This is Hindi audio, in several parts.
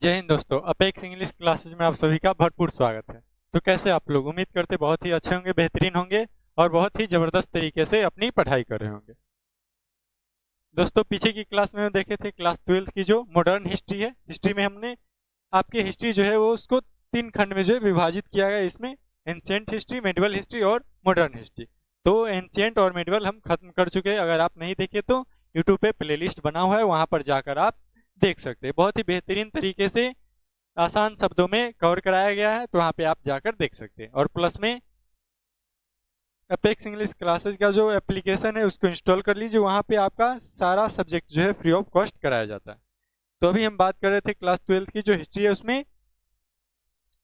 जय हिंद दोस्तों। अपेक्स इंग्लिश क्लासेज में आप सभी का भरपूर स्वागत है। तो कैसे आप लोग? उम्मीद करते बहुत ही अच्छे होंगे, बेहतरीन होंगे और बहुत ही जबरदस्त तरीके से अपनी पढ़ाई कर रहे होंगे। दोस्तों, पीछे की क्लास में हम देखे थे क्लास 12 की जो मॉडर्न हिस्ट्री है। हिस्ट्री में हमने आपकी हिस्ट्री जो है वो उसको 3 खंड में जो है विभाजित किया गया। इसमें एंशिएंट हिस्ट्री, मेडिवल हिस्ट्री और मॉडर्न हिस्ट्री। तो एंशिएंट और मेडिवल हम खत्म कर चुके हैं। अगर आप नहीं देखे तो यूट्यूब पे प्लेलिस्ट बना हुआ है, वहां पर जाकर आप देख सकते हैं। बहुत ही बेहतरीन तरीके से आसान शब्दों में कवर कराया गया है, तो वहाँ पे आप जाकर देख सकते हैं। और प्लस में अपेक्स इंग्लिश क्लासेस का जो एप्लीकेशन है उसको इंस्टॉल कर लीजिए। वहाँ पे आपका सारा सब्जेक्ट जो है फ्री ऑफ कॉस्ट कराया जाता है। तो अभी हम बात कर रहे थे क्लास 12 की जो हिस्ट्री है, उसमें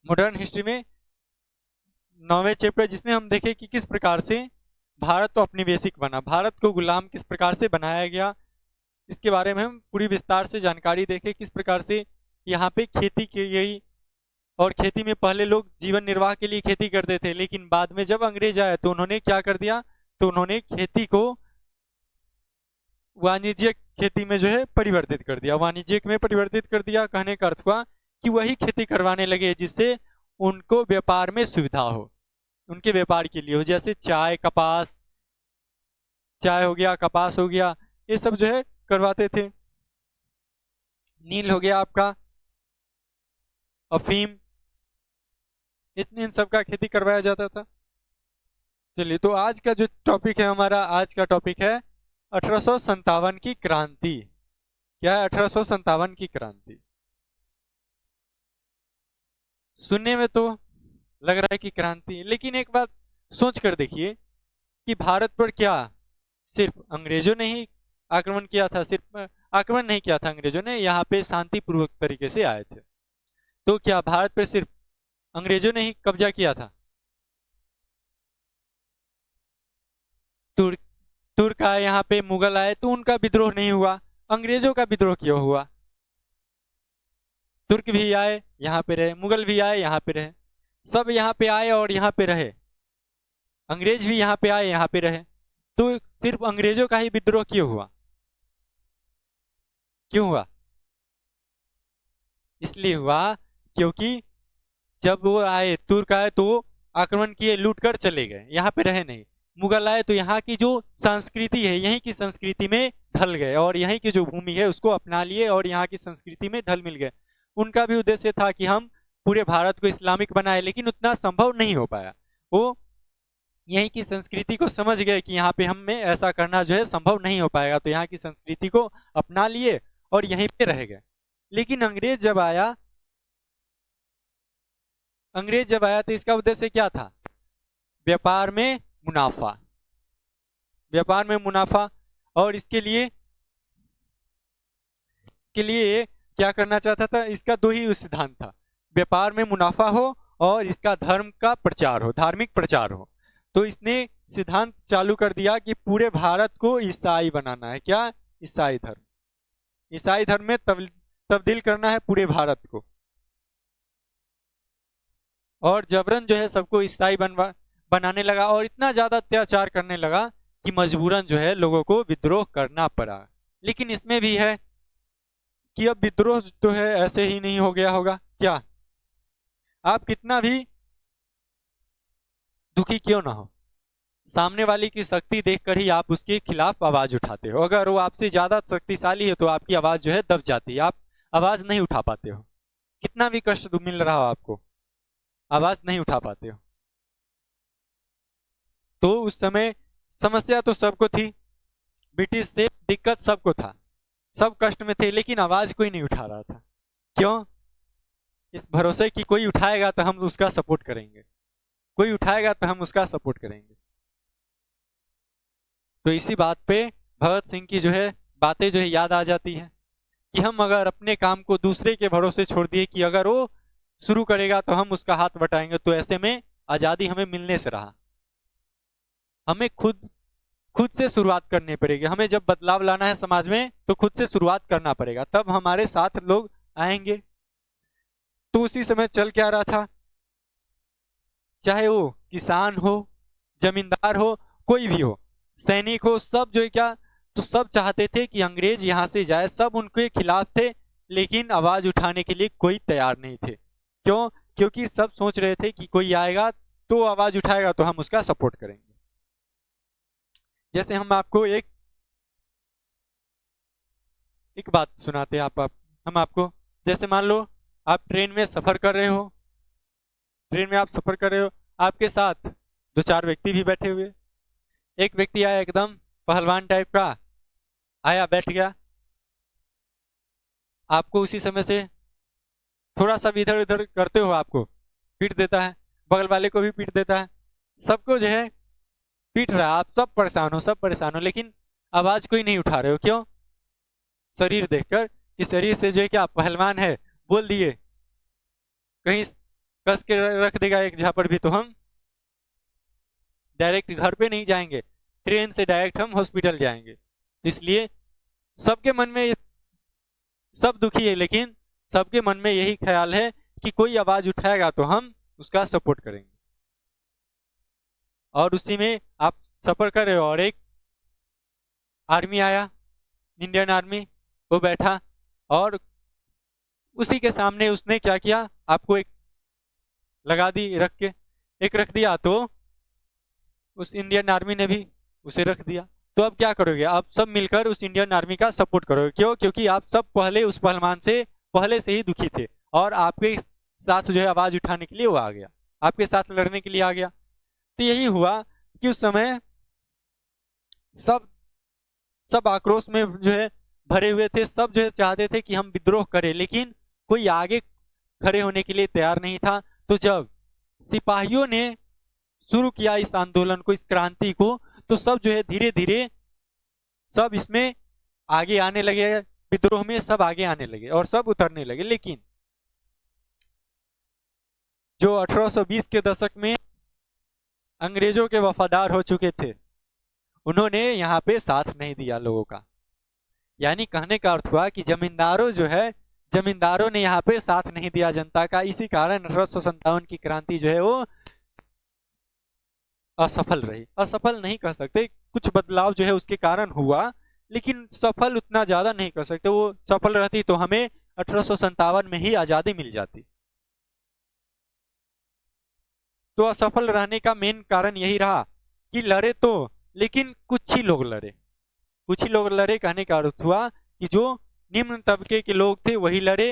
मॉडर्न हिस्ट्री में 9वें चैप्टर, जिसमें हम देखें कि किस प्रकार से भारत औपनिवेशिक बना, भारत को गुलाम किस प्रकार से बनाया गया, इसके बारे में हम पूरी विस्तार से जानकारी देखें। किस प्रकार से यहाँ पे खेती की गई, और खेती में पहले लोग जीवन निर्वाह के लिए खेती करते थे, लेकिन बाद में जब अंग्रेज आए तो उन्होंने क्या कर दिया, तो उन्होंने खेती को वाणिज्यिक खेती में जो है परिवर्तित कर दिया। वाणिज्यिक में परिवर्तित कर दिया कहने का अर्थ हुआ कि वही खेती करवाने लगे जिससे उनको व्यापार में सुविधा हो, उनके व्यापार के लिए हो। जैसे चाय, कपास, चाय हो गया, कपास हो गया, ये सब जो है करवाते थे। नील हो गया आपका, अफीम, इन सब का खेती करवाया जाता था। चलिए, तो आज का जो टॉपिक है हमारा, आज का टॉपिक है 1857 की क्रांति। क्या है 1857 की क्रांति? सुनने में तो लग रहा है कि क्रांति, लेकिन एक बात सोच कर देखिए कि भारत पर क्या सिर्फ अंग्रेजों ने ही आक्रमण किया था? सिर्फ आक्रमण नहीं किया था अंग्रेजों ने, यहाँ पे शांतिपूर्वक तरीके से आए थे। तो क्या भारत पर सिर्फ अंग्रेजों ने ही कब्जा किया था? तुर्क तुर्क आए यहाँ पे, मुगल आए तो उनका विद्रोह नहीं हुआ, अंग्रेजों का विद्रोह क्यों हुआ? तुर्क भी आए यहाँ पे रहे, मुगल भी आए यहाँ पे रहे, सब यहाँ पे आए और यहाँ पे रहे। अंग्रेज भी यहाँ पे आए, यहाँ पे रहे। तो सिर्फ अंग्रेजों का ही विद्रोह क्यों हुआ? क्यों हुआ? इसलिए हुआ क्योंकि जब वो आए, तुर्क आए तो वो आक्रमण किए, लूट कर चले गए, यहाँ पे रहे नहीं। मुगल आए तो यहाँ की जो संस्कृति है, यहीं की संस्कृति में ढल गए और यहीं की जो भूमि है उसको अपना लिए और यहाँ की संस्कृति में ढल मिल गए। उनका भी उद्देश्य था कि हम पूरे भारत को इस्लामिक बनाए, लेकिन उतना संभव नहीं हो पाया। वो यहीं की संस्कृति को समझ गए कि यहाँ पे हमें ऐसा करना जो है संभव नहीं हो पाएगा, तो यहाँ की संस्कृति को अपना लिए और यहीं पे रह गए। लेकिन अंग्रेज जब आया तो इसका उद्देश्य क्या था? व्यापार में मुनाफा, व्यापार में मुनाफा। और इसके लिए क्या करना चाहता था? इसका दो ही सिद्धांत था, व्यापार में मुनाफा हो और इसका धर्म का प्रचार हो, धार्मिक प्रचार हो। तो इसने सिद्धांत चालू कर दिया कि पूरे भारत को ईसाई बनाना है। क्या? ईसाई धर्म, ईसाई धर्म में तब्दील करना है पूरे भारत को। और जबरन जो है सबको ईसाई बनाने लगा और इतना ज्यादा अत्याचार करने लगा कि मजबूरन जो है लोगों को विद्रोह करना पड़ा। लेकिन इसमें भी है कि अब विद्रोह तो है ऐसे ही नहीं हो गया होगा। क्या? आप कितना भी दुखी क्यों ना हो, सामने वाले की शक्ति देखकर ही आप उसके खिलाफ आवाज उठाते हो। अगर वो आपसे ज्यादा शक्तिशाली है तो आपकी आवाज जो है दब जाती है, आप आवाज नहीं उठा पाते हो। कितना भी कष्ट मिल रहा हो आपको, आवाज नहीं उठा पाते हो। तो उस समय समस्या तो सबको थी, ब्रिटिश से दिक्कत सबको था, सब कष्ट में थे, लेकिन आवाज कोई नहीं उठा रहा था। क्यों? इस भरोसे कि कोई उठाएगा तो हम उसका सपोर्ट करेंगे, कोई उठाएगा तो हम उसका सपोर्ट करेंगे। तो इसी बात पे भगत सिंह की जो है बातें जो है याद आ जाती है कि हम अगर अपने काम को दूसरे के भरोसे छोड़ दिए कि अगर वो शुरू करेगा तो हम उसका हाथ बटाएंगे, तो ऐसे में आजादी हमें मिलने से रहा। हमें खुद खुद से शुरुआत करनी पड़ेगी। हमें जब बदलाव लाना है समाज में तो खुद से शुरुआत करना पड़ेगा, तब हमारे साथ लोग आएंगे। तो उसी समय चल क्या रहा था, चाहे वो किसान हो, जमींदार हो, कोई भी हो, सैनिक हो, सब जो है क्या, तो सब चाहते थे कि अंग्रेज यहाँ से जाए, सब उनके खिलाफ थे लेकिन आवाज उठाने के लिए कोई तैयार नहीं थे। क्यों? क्योंकि सब सोच रहे थे कि कोई आएगा तो आवाज उठाएगा तो हम उसका सपोर्ट करेंगे। जैसे हम आपको एक बात सुनाते हैं। हम आपको, जैसे मान लो आप ट्रेन में सफर कर रहे हो, ट्रेन में आप सफर कर रहे हो, आपके साथ दो चार व्यक्ति भी बैठे हुए। एक व्यक्ति आया एकदम पहलवान टाइप का, आया बैठ गया, आपको उसी समय से थोड़ा सा भी इधर उधर करते हो आपको पीट देता है, बगल वाले को भी पीट देता है, सबको जो है पीट रहा है। आप सब परेशान हो, सब परेशान हो, लेकिन आवाज कोई नहीं उठा रहे हो। क्यों? शरीर देखकर कि शरीर से जो है क्या पहलवान है, बोल दिए कहीं कस के रख देगा एक झापड़ भी तो हम डायरेक्ट घर पे नहीं जाएंगे, ट्रेन से डायरेक्ट हम हॉस्पिटल जाएंगे। तो इसलिए सबके मन में सब दुखी है, लेकिन सबके मन में यही ख्याल है कि कोई आवाज उठाएगा तो हम उसका सपोर्ट करेंगे। और उसी में आप सफर कर रहे हो और एक आर्मी आया, इंडियन आर्मी, वो बैठा और उसी के सामने उसने क्या किया, आपको एक लगा दी रख के, एक रख दिया तो उस इंडियन आर्मी ने भी उसे रख दिया। तो अब क्या करोगे? आप सब मिलकर उस इंडियन आर्मी का सपोर्ट करोगे। क्यों? क्योंकि आप सब पहले उस पहलवान से पहले से ही दुखी थे और आपके साथ जो है आवाज उठाने के लिए वो आ गया, आपके साथ लड़ने के लिए आ गया। तो यही हुआ कि उस समय सब सब आक्रोश में जो है भरे हुए थे, सब जो है चाहते थे कि हम विद्रोह करें, लेकिन कोई आगे खड़े होने के लिए तैयार नहीं था। तो जब सिपाहियों ने शुरू किया इस आंदोलन को, इस क्रांति को, तो सब जो है धीरे धीरे सब इसमें आगे आने लगे, विद्रोह में सब आगे आने लगे और सब उतरने लगे। लेकिन जो 1820 के दशक में अंग्रेजों के वफादार हो चुके थे, उन्होंने यहाँ पे साथ नहीं दिया लोगों का। यानी कहने का अर्थ हुआ कि जमींदारों जो है, जमींदारों ने यहाँ पे साथ नहीं दिया जनता का। इसी कारण 1857 की क्रांति जो है वो असफल रही। असफल नहीं कह सकते, कुछ बदलाव जो है उसके कारण हुआ, लेकिन सफल उतना ज्यादा नहीं कर सकते। वो सफल रहती तो हमें 1857 में ही आजादी मिल जाती। तो असफल रहने का मेन कारण यही रहा कि लड़े तो, लेकिन कुछ ही लोग लड़े, कुछ ही लोग लड़े। कहने का अर्थ हुआ कि जो निम्न तबके के लोग थे वही लड़े।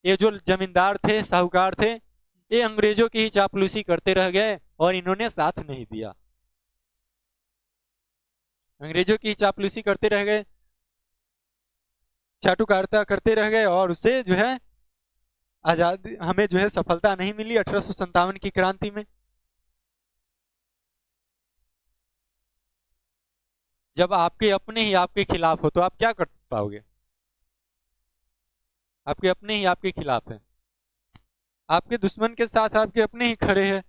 ये जो जमींदार थे, साहूकार थे, ये अंग्रेजों की ही चापलूसी करते रह गए और इन्होंने साथ नहीं दिया। अंग्रेजों की चापलूसी करते रह गए, चाटुकारिता करते रह गए और उससे जो है आजादी, हमें जो है सफलता नहीं मिली 1857 की क्रांति में। जब आपके अपने ही आपके खिलाफ हो तो आप क्या कर पाओगे? आपके अपने ही आपके खिलाफ है, आपके दुश्मन के साथ आपके अपने ही खड़े हैं।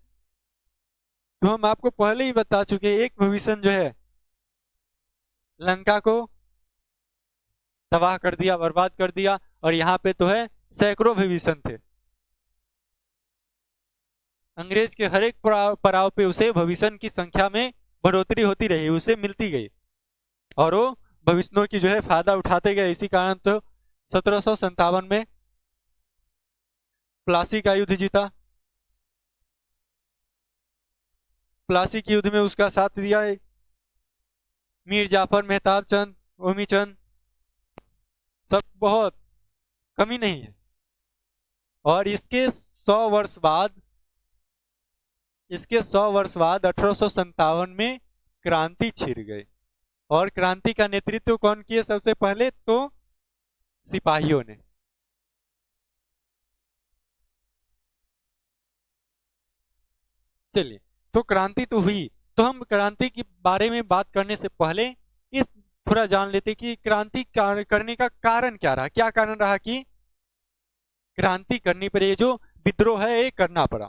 तो हम आपको पहले ही बता चुके, एक भविष्य जो है लंका को तबाह कर दिया, बर्बाद कर दिया, और यहाँ पे तो है सैकड़ों विभीषण थे। अंग्रेज के हर एक पड़ाव पे उसे भविष्य की संख्या में बढ़ोतरी होती रही, उसे मिलती गई और वो भविष्यों की जो है फायदा उठाते गए। इसी कारण तो 1757 में प्लासी का युद्ध जीता। प्लासी के युद्ध में उसका साथ दिया है मीर जाफर, मेहताब चंद, ओमी चंद, सब बहुत कमी नहीं है। और इसके 100 वर्ष बाद, इसके 100 वर्ष बाद 1857 में क्रांति छिड़ गई। और क्रांति का नेतृत्व कौन किए? सबसे पहले तो सिपाहियों ने। चलिए, तो क्रांति तो हुई, तो हम क्रांति के बारे में बात करने से पहले इस थोड़ा जान लेते कि क्रांति करने का कारण क्या रहा। क्या कारण रहा कि क्रांति करने पर ये जो विद्रोह है ये करना पड़ा?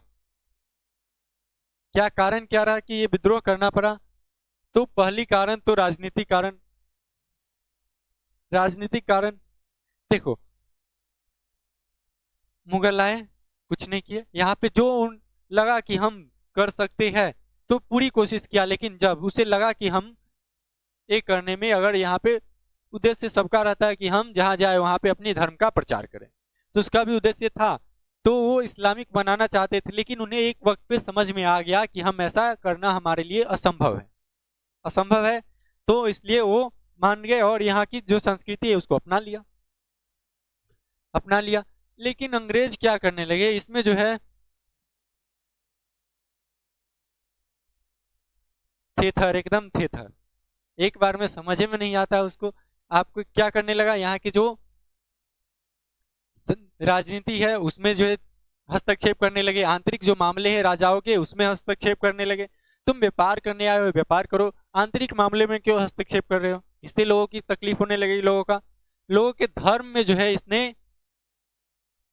क्या कारण क्या रहा कि ये विद्रोह करना पड़ा? तो पहली कारण तो राजनीतिक कारण। राजनीतिक कारण देखो, मुगल आए, कुछ नहीं किए, यहाँ पे जो लगा कि हम कर सकते हैं तो पूरी कोशिश किया, लेकिन जब उसे लगा कि हम ये करने में अगर यहाँ पे उद्देश्य सबका रहता है कि हम जहाँ जाए वहाँ पे अपनी धर्म का प्रचार करें। तो उसका भी उद्देश्य था, तो वो इस्लामिक बनाना चाहते थे, लेकिन उन्हें एक वक्त पे समझ में आ गया कि हम ऐसा करना हमारे लिए असंभव है, असंभव है। तो इसलिए वो मान गए और यहाँ की जो संस्कृति है उसको अपना लिया, अपना लिया। लेकिन अंग्रेज क्या करने लगे इसमें जो है थेथर, एकदम थेथर, एक बार में समझ में नहीं आता उसको। आपको क्या करने लगा, यहाँ की जो राजनीति है उसमें जो है हस्तक्षेप करने लगे, आंतरिक जो मामले हैं राजाओं के उसमें हस्तक्षेप करने लगे। तुम व्यापार करने आए हो, व्यापार करो, आंतरिक मामले में क्यों हस्तक्षेप कर रहे हो? इससे लोगों की तकलीफ होने लगी, लोगों के धर्म में जो है इसने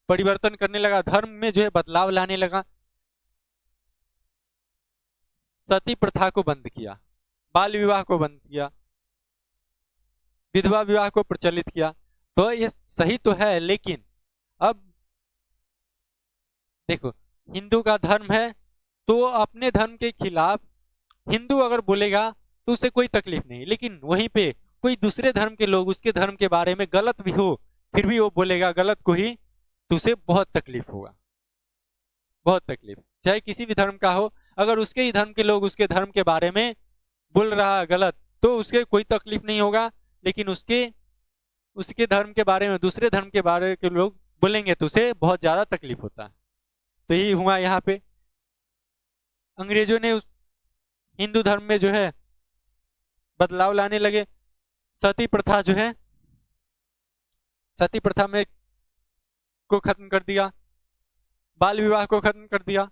परिवर्तन करने लगा, धर्म में जो है बदलाव लाने लगा। सती प्रथा को बंद किया, बाल विवाह को बंद किया, विधवा विवाह को प्रचलित किया। तो ये सही तो है, लेकिन अब देखो हिंदू का धर्म है तो अपने धर्म के खिलाफ हिंदू अगर बोलेगा तो उसे कोई तकलीफ नहीं, लेकिन वहीं पे कोई दूसरे धर्म के लोग उसके धर्म के बारे में गलत भी हो फिर भी वो बोलेगा गलत को ही, तो उसे बहुत तकलीफ होगा, बहुत तकलीफ। चाहे किसी भी धर्म का हो, अगर उसके ही धर्म के लोग उसके धर्म के बारे में बोल रहा है गलत तो उसके कोई तकलीफ नहीं होगा, लेकिन उसके उसके धर्म के बारे में दूसरे धर्म के बारे के लोग बोलेंगे तो उसे बहुत ज्यादा तकलीफ होता है। तो यही हुआ यहाँ पे, अंग्रेजों ने उस हिंदू धर्म में जो है बदलाव लाने लगे। सती प्रथा जो है, सती प्रथा में को खत्म कर दिया, बाल विवाह को खत्म कर दिया,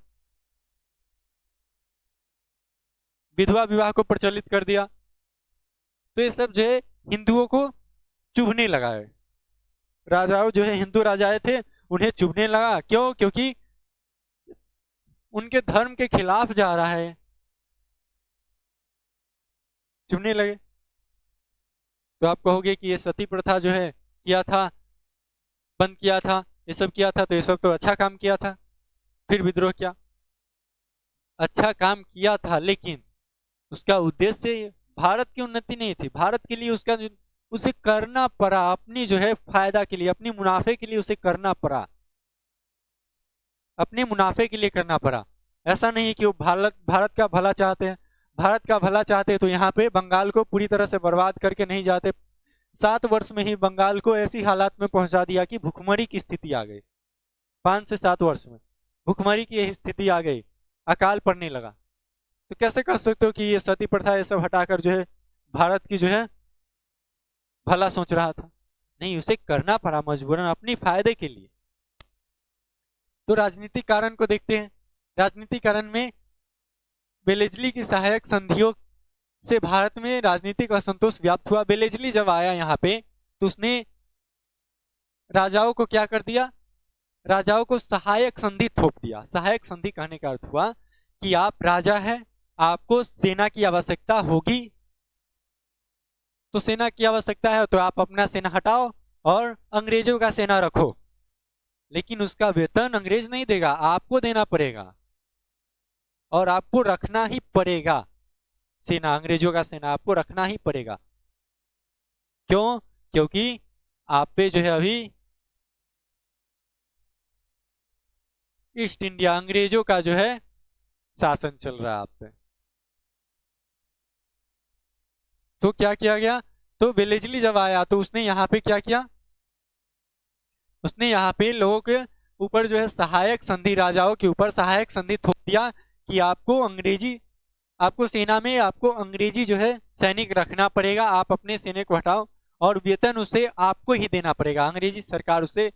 विधवा विवाह को प्रचलित कर दिया। तो ये सब जो है हिंदुओं को चुभने लगा है, राजाओं जो है हिंदू राजाएं थे उन्हें चुभने लगा। क्यों? क्योंकि उनके धर्म के खिलाफ जा रहा है, चुभने लगे। तो आप कहोगे कि ये सती प्रथा जो है किया था, बंद किया था, ये सब किया था, तो ये सब तो अच्छा काम किया था, फिर विद्रोह किया। अच्छा काम किया था, लेकिन उसका उद्देश्य भारत की उन्नति नहीं थी, भारत के लिए उसका उसे करना पड़ा, अपनी जो है फायदा के लिए, अपनी मुनाफे के लिए उसे करना पड़ा, अपने मुनाफे के लिए करना पड़ा। ऐसा नहीं कि वो भारत भारत का भला चाहते हैं, भारत का भला चाहते तो यहाँ पे बंगाल को पूरी तरह से बर्बाद करके नहीं जाते। 7 वर्ष में ही बंगाल को ऐसी हालात में पहुंचा दिया कि भुखमरी की स्थिति आ गई। 5 से 7 वर्ष में भुखमरी की यही स्थिति आ गई, अकाल पड़ने लगा। तो कैसे कह सकते हो कि ये सती प्रथा ये सब हटाकर जो है भारत की जो है भला सोच रहा था? नहीं, उसे करना पड़ा मजबूरन अपनी फायदे के लिए। तो राजनीतिक कारण को देखते हैं। राजनीतिक कारण में वेलेस्ली की सहायक संधियों से भारत में राजनीतिक असंतोष व्याप्त हुआ। वेलेस्ली जब आया यहाँ पे तो उसने राजाओं को क्या कर दिया, राजाओं को सहायक संधि थोप दिया। सहायक संधि कहने का अर्थ हुआ कि आप राजा हैं, आपको सेना की आवश्यकता होगी, तो सेना की आवश्यकता है तो आप अपना सेना हटाओ और अंग्रेजों का सेना रखो, लेकिन उसका वेतन अंग्रेज नहीं देगा, आपको देना पड़ेगा और आपको रखना ही पड़ेगा। सेना, अंग्रेजों का सेना आपको रखना ही पड़ेगा। क्यों? क्योंकि आप पे जो है अभी ईस्ट इंडिया अंग्रेजों का जो है शासन चल रहा है आप पे। तो क्या किया गया, तो वेलेस्ली जब आया तो उसने यहाँ पे क्या किया, उसने यहाँ पे लोगों के ऊपर जो है सहायक संधि, राजाओं के ऊपर सहायक संधि थोप दिया कि आपको अंग्रेजी, आपको सेना में आपको अंग्रेजी जो है सैनिक रखना पड़ेगा, आप अपने सैनिक को हटाओ और वेतन उसे आपको ही देना पड़ेगा। अंग्रेजी सरकार उसे,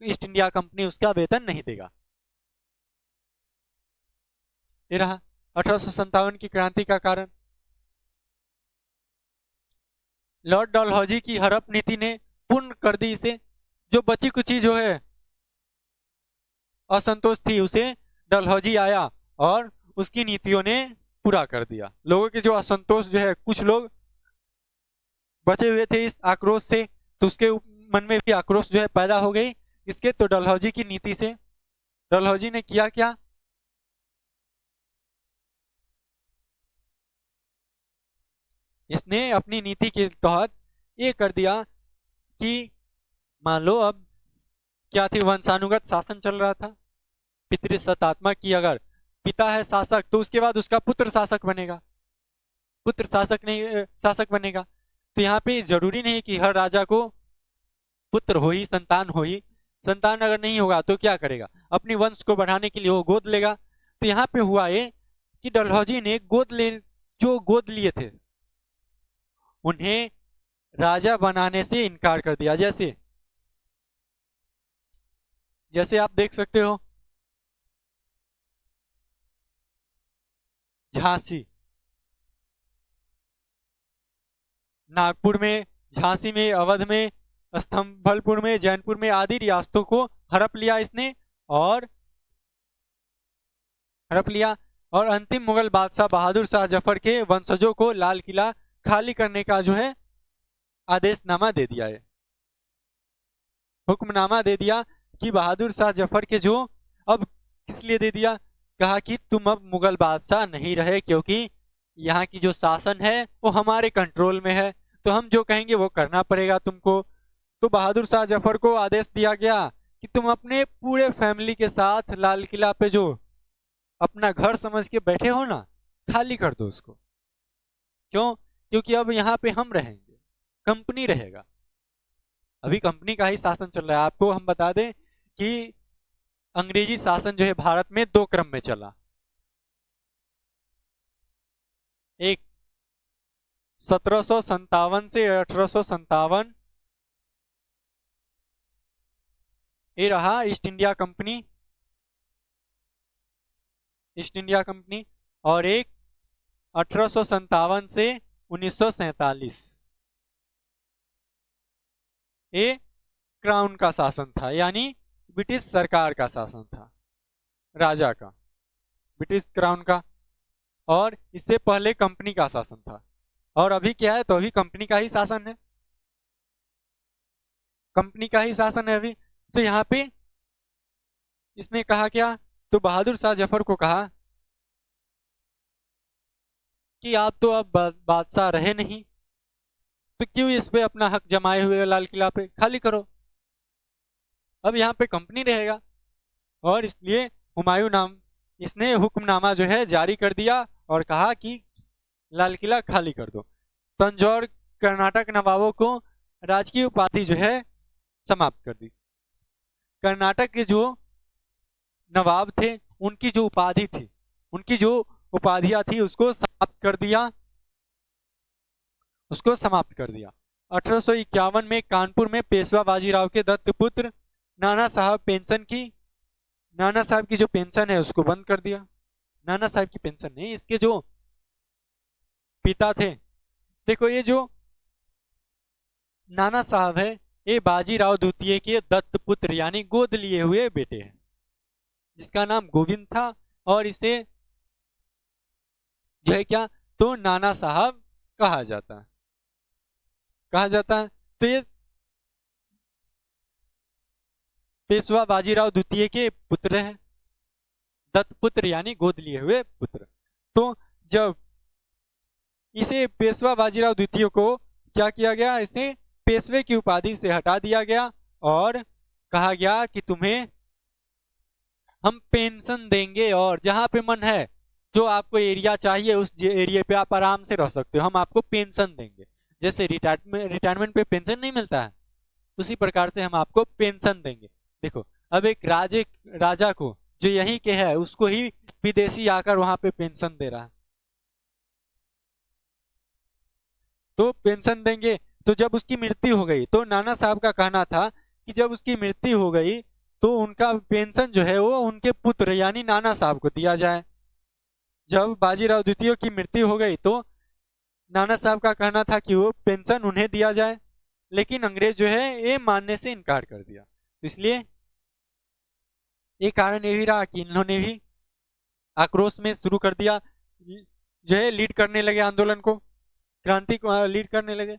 ईस्ट इंडिया कंपनी उसका वेतन नहीं देगा। ये रहा 1857 की क्रांति का कारण। लॉर्ड डलहौजी की हड़प नीति ने पूर्ण कर दी इसे। जो बची कुची जो है असंतोष थी उसे डलहौजी आया और उसकी नीतियों ने पूरा कर दिया। लोगों के जो असंतोष जो है, कुछ लोग बचे हुए थे इस आक्रोश से, तो उसके मन में भी आक्रोश जो है पैदा हो गई इसके। तो डलहौजी की नीति से डलहौजी ने किया क्या, इसने अपनी नीति के तहत ये कर दिया कि मान लो अब क्या थी, वंशानुगत शासन चल रहा था। पितृसत्तात्मक की अगर पिता है शासक तो उसके बाद उसका पुत्र शासक बनेगा, पुत्र शासक नहीं शासक बनेगा। तो यहाँ पे जरूरी नहीं कि हर राजा को पुत्र हो ही, संतान हो ही। संतान अगर नहीं होगा तो क्या करेगा, अपनी वंश को बढ़ाने के लिए वो गोद लेगा। तो यहाँ पे हुआ ये कि डलहौजी ने जो गोद लिए थे उन्हें राजा बनाने से इनकार कर दिया। जैसे जैसे आप देख सकते हो झांसी, नागपुर में, झांसी में, अवध में, स्तंभलपुर में, जैनपुर में आदि रियासतों को हड़प लिया इसने और हड़प लिया। और अंतिम मुगल बादशाह बहादुर शाह जफर के वंशजों को लाल किला खाली करने का जो है आदेशनामा दे दिया है, हुक्मनामा दे दिया कि बहादुर शाह जफर के जो, अब किस लिए दे दिया, कहा कि तुम अब मुगल बादशाह नहीं रहे क्योंकि यहाँ की जो शासन है वो हमारे कंट्रोल में है, तो हम जो कहेंगे वो करना पड़ेगा तुमको। तो बहादुर शाह जफर को आदेश दिया गया कि तुम अपने पूरे फैमिली के साथ लाल किला पे जो अपना घर समझ के बैठे हो ना, खाली कर दो उसको। क्यों? क्योंकि अब यहाँ पे हम रहेंगे, कंपनी रहेगा। अभी कंपनी का ही शासन चल रहा है। आपको हम बता दें कि अंग्रेजी शासन जो है भारत में दो क्रम में चला। एक 1757 से 1857 ये रहा east India company, east India company. और एक 1857 से 1947 ये क्राउन का शासन था, यानी ब्रिटिश सरकार का शासन था, राजा का, ब्रिटिश क्राउन का। और इससे पहले कंपनी का शासन था। और अभी क्या है, तो अभी कंपनी का ही शासन है, कंपनी का ही शासन है अभी। तो यहाँ पे इसने कहा क्या, तो बहादुर शाह जफर को कहा कि आप तो अब बादशाह रहे नहीं, तो क्यों इस पे अपना हक जमाए हुए हो, लाल किला पे खाली करो, अब यहाँ पे कंपनी रहेगा। और इसलिए हुमायूं नाम इसने हुक्मनामा जो है जारी कर दिया और कहा कि लाल किला खाली कर दो। तंजौर कर्नाटक नवाबों को राजकीय उपाधि जो है समाप्त कर दी। कर्नाटक के जो नवाब थे उनकी जो उपाधि थी, उनकी जो उपाधियां थी उसको समाप्त कर दिया, उसको समाप्त कर दिया। 1851 में कानपुर में पेशवा बाजीराव के दत्तपुत्र नाना साहब नाना साहब की जो पेंशन है उसको बंद कर दिया। नाना साहब की पेंशन नहीं, इसके जो पिता थे, देखो ये जो नाना साहब है ये बाजीराव द्वितीय के दत्तपुत्र यानी गोद लिए हुए बेटे हैं, जिसका नाम गोविंद था। और इसे जो है क्या, तो नाना साहब कहा जाता है, कहा जाता है। तो ये पेशवा बाजीराव द्वितीय के पुत्र हैं, दत्तपुत्र यानी गोद लिए हुए पुत्र। तो जब इसे पेशवा बाजीराव द्वितीय को क्या किया गया, इसे पेशवे की उपाधि से हटा दिया गया और कहा गया कि तुम्हें हम पेंशन देंगे और जहां पे मन है, जो आपको एरिया चाहिए उस एरिया पे आप आराम से रह सकते हो, हम आपको पेंशन देंगे। जैसे रिटायरमेंट पे पेंशन नहीं मिलता है, उसी प्रकार से हम आपको पेंशन देंगे। देखो अब एक राजा को जो यहीं के है उसको ही विदेशी आकर वहां पे पेंशन दे रहा है, तो पेंशन देंगे। तो जब उसकी मृत्यु हो गई तो नाना साहब का कहना था कि जब उसकी मृत्यु हो गई तो उनका पेंशन जो है वो उनके पुत्र यानी नाना साहब को दिया जाए। जब बाजीराव द्वितीय की मृत्यु हो गई तो नाना साहब का कहना था कि वो पेंशन उन्हें दिया जाए, लेकिन अंग्रेज जो है ये मानने से इनकार कर दिया। तो इसलिए एक कारण ये भी रहा कि इन्होंने भी आक्रोश में शुरू कर दिया, जो है लीड करने लगे आंदोलन को, क्रांति को लीड करने लगे।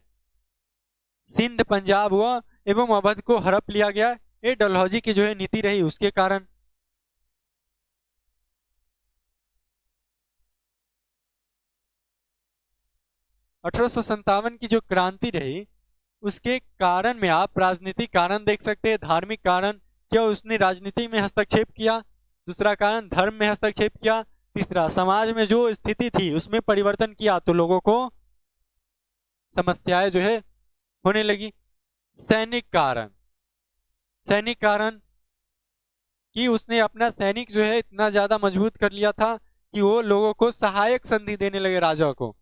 सिंध, पंजाब हुआ एवं अवध को हड़प लिया गया, ये डलहौजी की जो है नीति रही उसके कारण। अठारह की जो क्रांति रही उसके कारण में आप राजनीतिक कारण देख सकते हैं, धार्मिक कारण, क्या उसने राजनीति में हस्तक्षेप किया, दूसरा कारण धर्म में हस्तक्षेप किया, तीसरा समाज में जो स्थिति थी उसमें परिवर्तन किया तो लोगों को समस्याएं जो है होने लगी। सैनिक कारण, सैनिक कारण कि उसने अपना सैनिक जो है इतना ज्यादा मजबूत कर लिया था कि वो लोगों को सहायक संधि देने लगे राजा को।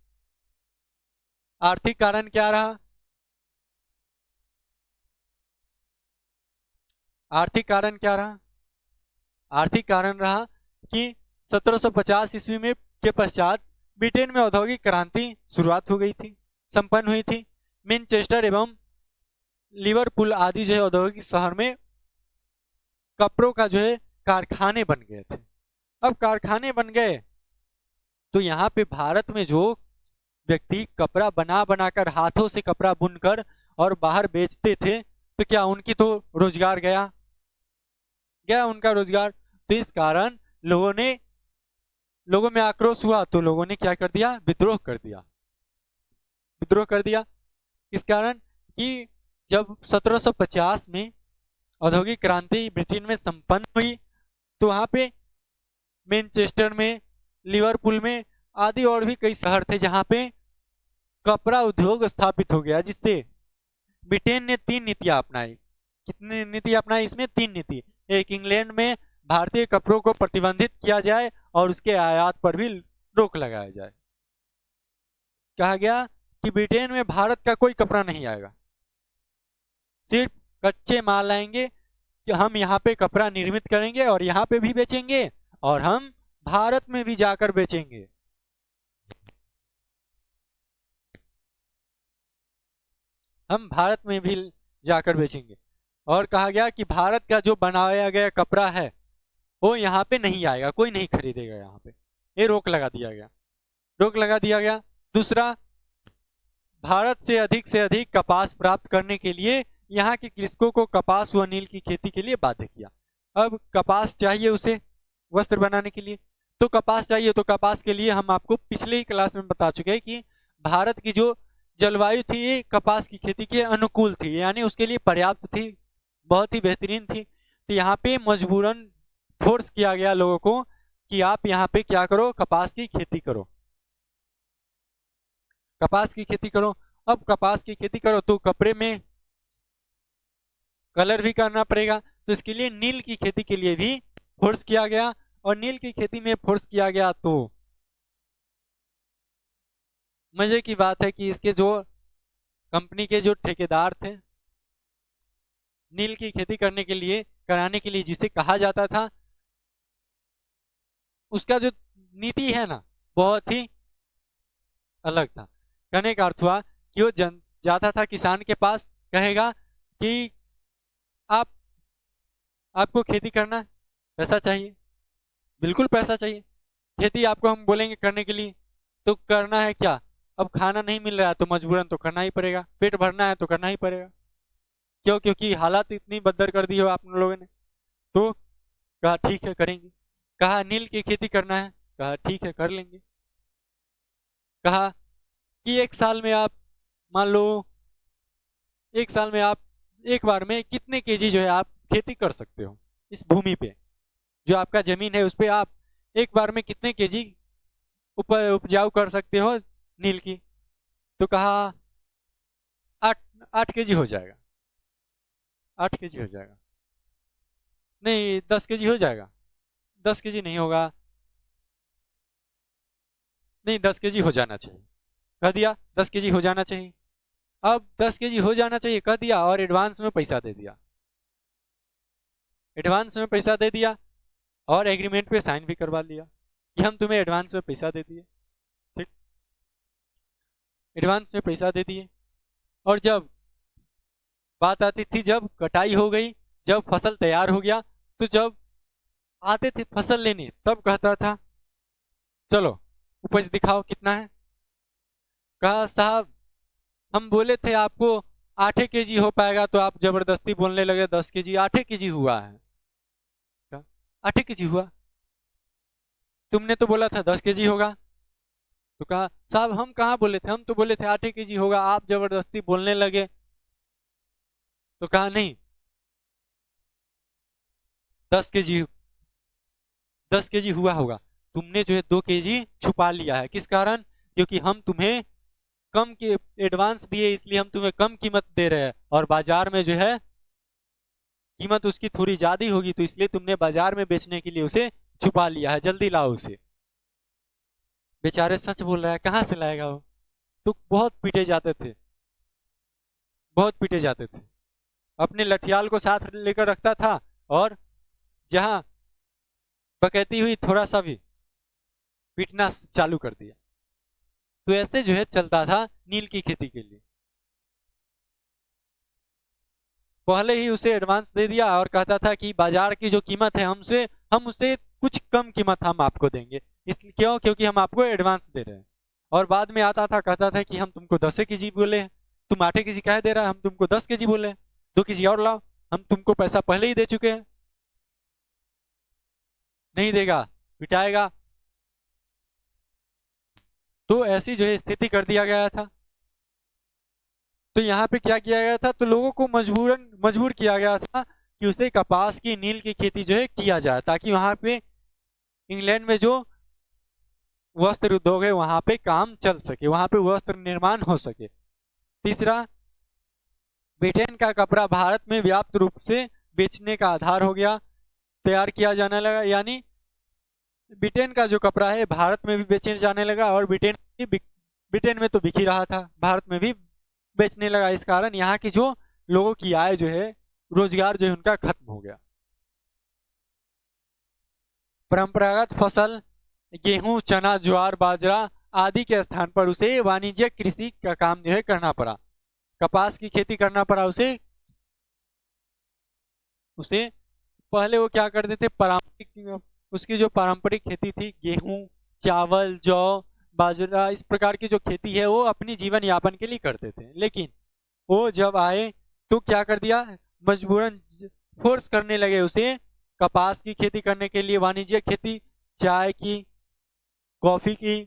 आर्थिक कारण क्या रहा? आर्थिक कारण क्या रहा? आर्थिक कारण रहा कि 1750 ईस्वी में के पश्चात ब्रिटेन में औद्योगिक क्रांति शुरुआत हो गई थी, संपन्न हुई थी। मैनचेस्टर एवं लिवरपूल आदि जो है औद्योगिक शहर में कपड़ों का जो है कारखाने बन गए थे। अब कारखाने बन गए तो यहाँ पे भारत में जो व्यक्ति कपड़ा बना बनाकर हाथों से कपड़ा बुनकर और बाहर बेचते थे तो क्या उनकी तो रोजगार गया, गया उनका रोजगार। तो इस कारण लोगों में आक्रोश हुआ तो लोगों ने क्या कर दिया? विद्रोह कर दिया, विद्रोह कर दिया। इस कारण कि जब 1750 में औद्योगिक क्रांति ब्रिटेन में संपन्न हुई तो वहां पे मैनचेस्टर में, लिवरपूल में आदि और भी कई शहर थे जहां पे कपड़ा उद्योग स्थापित हो गया, जिससे ब्रिटेन ने 3 नीतियां अपनाई। कितनी नीति अपनाई इसमें? 3 नीति। एक, इंग्लैंड में भारतीय कपड़ों को प्रतिबंधित किया जाए और उसके आयात पर भी रोक लगाया जाए। कहा गया कि ब्रिटेन में भारत का कोई कपड़ा नहीं आएगा, सिर्फ कच्चे माल आएंगे कि हम यहाँ पे कपड़ा निर्मित करेंगे और यहाँ पे भी बेचेंगे और हम भारत में भी जाकर बेचेंगे। हम भारत में भी जाकर बेचेंगे। और कहा गया कि भारत का जो बनाया गया कपड़ा है वो यहाँ पे नहीं आएगा, कोई नहीं खरीदेगा यहाँ पे, ये रोक लगा दिया गया, रोक लगा दिया गया। दूसरा, भारत से अधिक कपास प्राप्त करने के लिए यहाँ के कृषकों को कपास व नील की खेती के लिए बाध्य किया। अब कपास चाहिए उसे वस्त्र बनाने के लिए, तो कपास चाहिए, तो कपास के लिए हम आपको पिछले ही क्लास में बता चुके हैं कि भारत की जो जलवायु थी ये कपास की खेती के अनुकूल थी, यानी उसके लिए पर्याप्त थी, बहुत ही बेहतरीन थी। तो यहाँ पे मजबूरन फोर्स किया गया लोगों को कि आप यहाँ पे क्या करो? कपास की खेती करो, कपास की खेती करो। अब कपास की खेती करो तो कपड़े में कलर भी करना पड़ेगा, तो इसके लिए नील की खेती के लिए भी फोर्स किया गया। और नील की खेती में फोर्स किया गया तो मजे की बात है कि इसके जो कंपनी के जो ठेकेदार थे नील की खेती करने के लिए, कराने के लिए, जिसे कहा जाता था, उसका जो नीति है ना बहुत ही अलग था। कहने का अर्थ हुआ कि वो जाता था किसान के पास, कहेगा कि आप आपको खेती करना है, पैसा चाहिए, बिल्कुल पैसा चाहिए। खेती आपको हम बोलेंगे करने के लिए तो करना है क्या? अब खाना नहीं मिल रहा है तो मजबूरन तो करना ही पड़ेगा, पेट भरना है तो करना ही पड़ेगा। क्यों? क्योंकि हालात इतनी बदतर कर दी हो आप लोगों ने। तो कहा ठीक है करेंगे। कहा नील की खेती करना है, कहा ठीक है कर लेंगे। कहा कि एक साल में आप मान लो, एक साल में आप एक बार में कितने केजी जो है आप खेती कर सकते हो इस भूमि पे, जो आपका जमीन है उस पे आप एक बार में कितने केजी उपजाऊ कर सकते हो नील की? तो कहा 8 केजी हो जाएगा, 8 केजी हो जाएगा। नहीं 10 केजी हो जाएगा, 10 केजी नहीं होगा, नहीं 10 केजी हो जाना चाहिए, कह दिया 10 केजी हो जाना चाहिए। अब 10 केजी हो जाना चाहिए कह दिया और एडवांस में पैसा दे दिया, एडवांस में पैसा दे दिया और एग्रीमेंट पे साइन भी करवा लिया कि हम तुम्हें एडवांस में पैसा दे दिए। ठीक, एडवांस में पैसा दे दिए। और जब बात आती थी, जब कटाई हो गई, जब फसल तैयार हो गया, तो जब आते थे फसल लेने तब कहता था चलो उपज दिखाओ कितना है। कहा साहब हम बोले थे आपको 8 केजी हो पाएगा, तो आप जबरदस्ती बोलने लगे 10 केजी। 8 केजी हुआ है, 8 केजी हुआ, तुमने तो बोला था 10 केजी होगा। तो कहा साहब हम कहाँ बोले थे, हम तो बोले थे 8 केजी होगा, आप जबरदस्ती बोलने लगे। तो कहा नहीं, 10 kg, 10 kg हुआ होगा, तुमने जो है 2 kg छुपा लिया है। किस कारण? क्योंकि हम तुम्हें कम के एडवांस दिए, इसलिए हम तुम्हें कम कीमत दे रहे हैं, और बाजार में जो है कीमत उसकी थोड़ी ज्यादा होगी, तो इसलिए तुमने बाजार में बेचने के लिए उसे छुपा लिया है, जल्दी लाओ उसे। बेचारे सच बोल रहा है, कहाँ से लाएगा वो? तो बहुत पीटे जाते थे, बहुत पीटे जाते थे। अपने लठियाल को साथ लेकर रखता था, और जहां डकैती हुई थोड़ा सा भी पीटना चालू कर दिया। तो ऐसे जो है चलता था नील की खेती के लिए। पहले ही उसे एडवांस दे दिया और कहता था कि बाजार की जो कीमत है हमसे, हम उसे कुछ कम कीमत हम आपको देंगे। इसलिए क्यों? क्योंकि हम आपको एडवांस दे रहे हैं। और बाद में आता था, कहता था कि हम तुमको 10 kg बोले हैं, तुम 8 kg कह दे रहा है, हम तुमको 10 kg बोले हैं, 2 kg और लाओ, हम तुमको पैसा पहले ही दे चुके हैं। नहीं देगा, पिटाएगा। तो ऐसी जो है स्थिति कर दिया गया था। तो यहाँ पे क्या किया गया था? तो लोगों को मजबूर किया गया था कि उसे कपास की, नील की खेती जो है किया जाए, ताकि वहां पे इंग्लैंड में जो वस्त्र उद्योग है वहां पे काम चल सके, वहां पे वस्त्र निर्माण हो सके। तीसरा, ब्रिटेन का कपड़ा भारत में व्याप्त रूप से बेचने का आधार हो गया, तैयार किया जाने लगा। यानी ब्रिटेन का जो कपड़ा है भारत में भी बेचे जाने लगा, और ब्रिटेन में तो बिक ही रहा था, भारत में भी बेचने लगा। इस कारण यहाँ की जो लोगों की आय जो है, रोजगार जो है उनका खत्म हो गया। परंपरागत फसल गेहूं, चना, ज्वार, बाजरा आदि के स्थान पर उसे वाणिज्यिक कृषि का काम जो है करना पड़ा, कपास की खेती करना पड़ा उसे। पहले वो क्या करते थे, पारंपरिक, उसकी जो पारंपरिक खेती थी, गेहूं, चावल, जौ, बाजरा, इस प्रकार की जो खेती है वो अपनी जीवन यापन के लिए करते थे। लेकिन वो जब आए तो क्या कर दिया, मजबूरन फोर्स करने लगे उसे कपास की खेती करने के लिए, वाणिज्यिक खेती, चाय की, कॉफी की,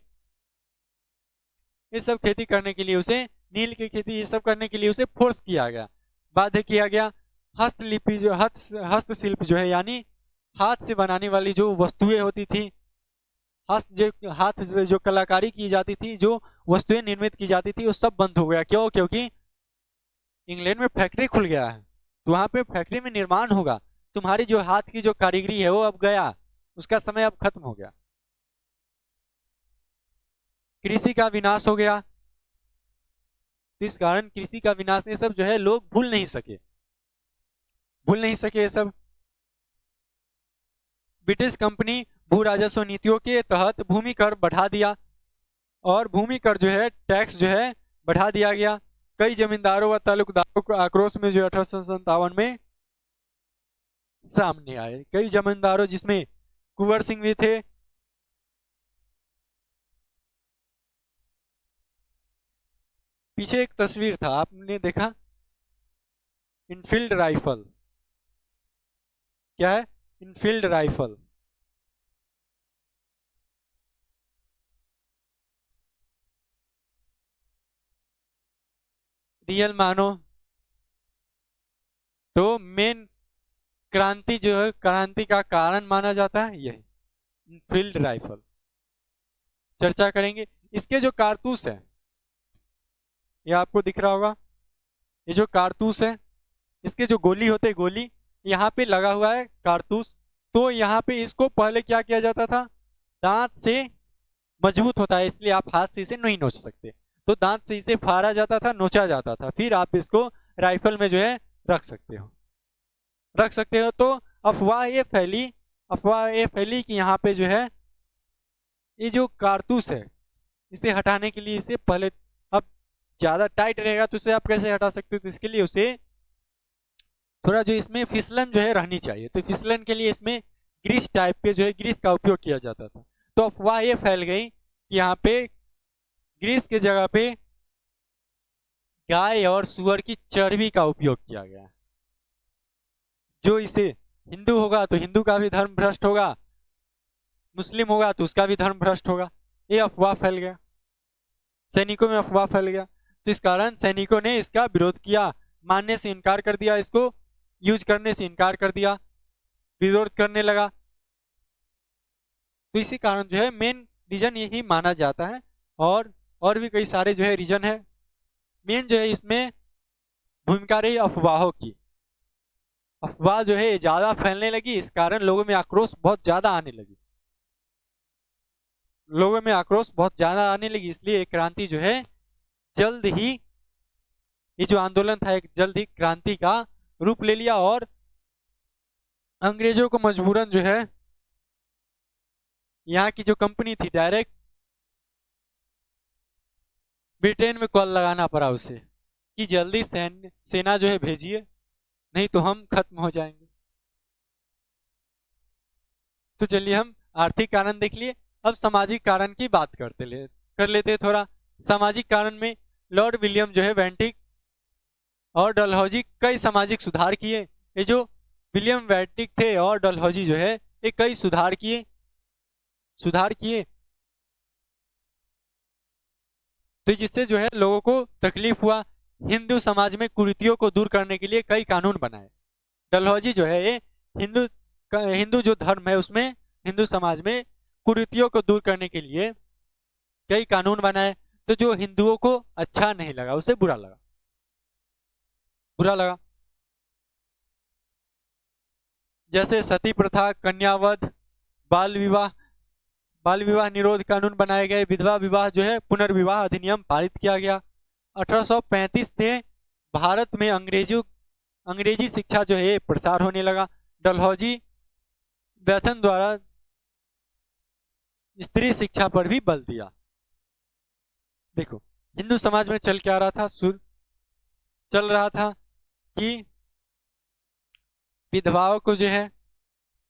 ये सब खेती करने के लिए उसे, नील की खेती, ये सब करने के लिए उसे फोर्स किया गया, बाध्य किया गया। हस्तलिपि जो हस्तशिल्प जो है, यानी हाथ से बनाने वाली जो वस्तुएं होती थी, हाथ से जो कलाकारी की जाती थी, जो वस्तुएं निर्मित की जाती थी, वो सब बंद हो गया। क्यों? क्योंकि इंग्लैंड में फैक्ट्री खुल गया है, तो वहां पे फैक्ट्री में निर्माण होगा, तुम्हारी जो हाथ की जो कारीगरी है वो अब गया, उसका समय अब खत्म हो गया। कृषि का विनाश हो गया। तो इस कारण कृषि का विनाश, ये सब जो है लोग भूल नहीं सके ये सब। ब्रिटिश कंपनी भू राजस्व नीतियों के तहत भूमि कर बढ़ा दिया, और भूमि कर जो है, टैक्स जो है बढ़ा दिया गया। कई जमींदारों व तालुकदारों को आक्रोश में जो 1857 में सामने आए। कई जमींदारों, जिसमें कुंवर सिंह भी थे। पीछे एक तस्वीर था, आपने देखा, इनफील्ड राइफल। क्या है? Enfield rifle. रियल मानो तो मेन क्रांति जो है, क्रांति का कारण माना जाता है यही इनफील्ड राइफल। चर्चा करेंगे। इसके जो कारतूस है, ये आपको दिख रहा होगा, ये जो कारतूस है, इसके जो गोली होते हैं, गोली यहाँ पे लगा हुआ है कारतूस। तो यहाँ पे इसको पहले क्या किया जाता था, दांत से, मजबूत होता है इसलिए आप हाथ से इसे नहीं नोच सकते, तो दांत से इसे फाड़ा जाता था, नोचा जाता था, फिर आप इसको राइफल में जो है रख सकते हो। तो अफवाह ये फैली कि यहाँ पे जो है ये जो कारतूस है, इसे हटाने के लिए, इसे पहले, अब ज्यादा टाइट रहेगा तो इसे आप कैसे हटा सकते हो, तो इसके लिए उसे थोड़ा जो इसमें फिसलन जो है रहनी चाहिए, तो फिसलन के लिए इसमें ग्रीस टाइप के जो है, ग्रीस का उपयोग किया जाता था। तो अफवाह ये फैल गई कि यहाँ पे ग्रीस के जगह पे गाय और सुअर की चर्बी का उपयोग किया गया। जो इसे, हिंदू होगा तो हिंदू का भी धर्म भ्रष्ट होगा, मुस्लिम होगा तो उसका भी धर्म भ्रष्ट होगा। ये अफवाह फैल गया, सैनिकों में अफवाह फैल गया। तो इस कारण सैनिकों ने इसका विरोध किया, मानने से इनकार कर दिया, इसको यूज करने से इनकार कर दिया, विरोध करने लगा। तो इसी कारण जो है मेन रीजन यही माना जाता है। और भी कई सारे जो है रीजन है। मेन जो है इसमें भूमिका रही अफवाहों की। अफवाह जो है ज्यादा फैलने लगी, इस कारण लोगों में आक्रोश बहुत ज्यादा आने लगी। लोगों में आक्रोश बहुत ज्यादा आने लगी, इसलिए एक क्रांति जो है जल्द ही, ये जो आंदोलन था एक जल्द ही क्रांति का रूप ले लिया। और अंग्रेजों को मजबूरन जो है यहाँ की जो कंपनी थी डायरेक्ट ब्रिटेन में कॉल लगाना पड़ा उसे कि जल्दी सेना जो है भेजिए, नहीं तो हम खत्म हो जाएंगे। तो चलिए हम आर्थिक कारण देख लिए, अब सामाजिक कारण की बात कर लेते हैं थोड़ा। सामाजिक कारण में लॉर्ड विलियम जो है बेंटिक और डलहौजी कई सामाजिक सुधार किए। ये जो विलियम बेंटिक थे और डलहौजी जो है ये कई सुधार किए, तो जिससे जो है लोगों को तकलीफ हुआ। हिंदू समाज में कुरीतियों को दूर करने के लिए कई कानून बनाए। डलहौजी जो है ये हिंदू हिंदू जो धर्म है उसमें, हिंदू समाज में कुरीतियों को दूर करने के लिए कई कानून बनाए। तो जो हिंदुओं को अच्छा नहीं लगा, उसे बुरा लगा। जैसे सती प्रथा, कन्यावध, बाल विवाह बाल विवाह निरोध कानून बनाए गए, विधवा विवाह जो है पुनर्विवाह अधिनियम पारित किया गया। 1835 से भारत में अंग्रेजी शिक्षा जो है प्रसार होने लगा। डलहौजी बैथन द्वारा स्त्री शिक्षा पर भी बल दिया। देखो हिंदू समाज में चल क्या रहा था, चल रहा था कि विधवाओं को जो है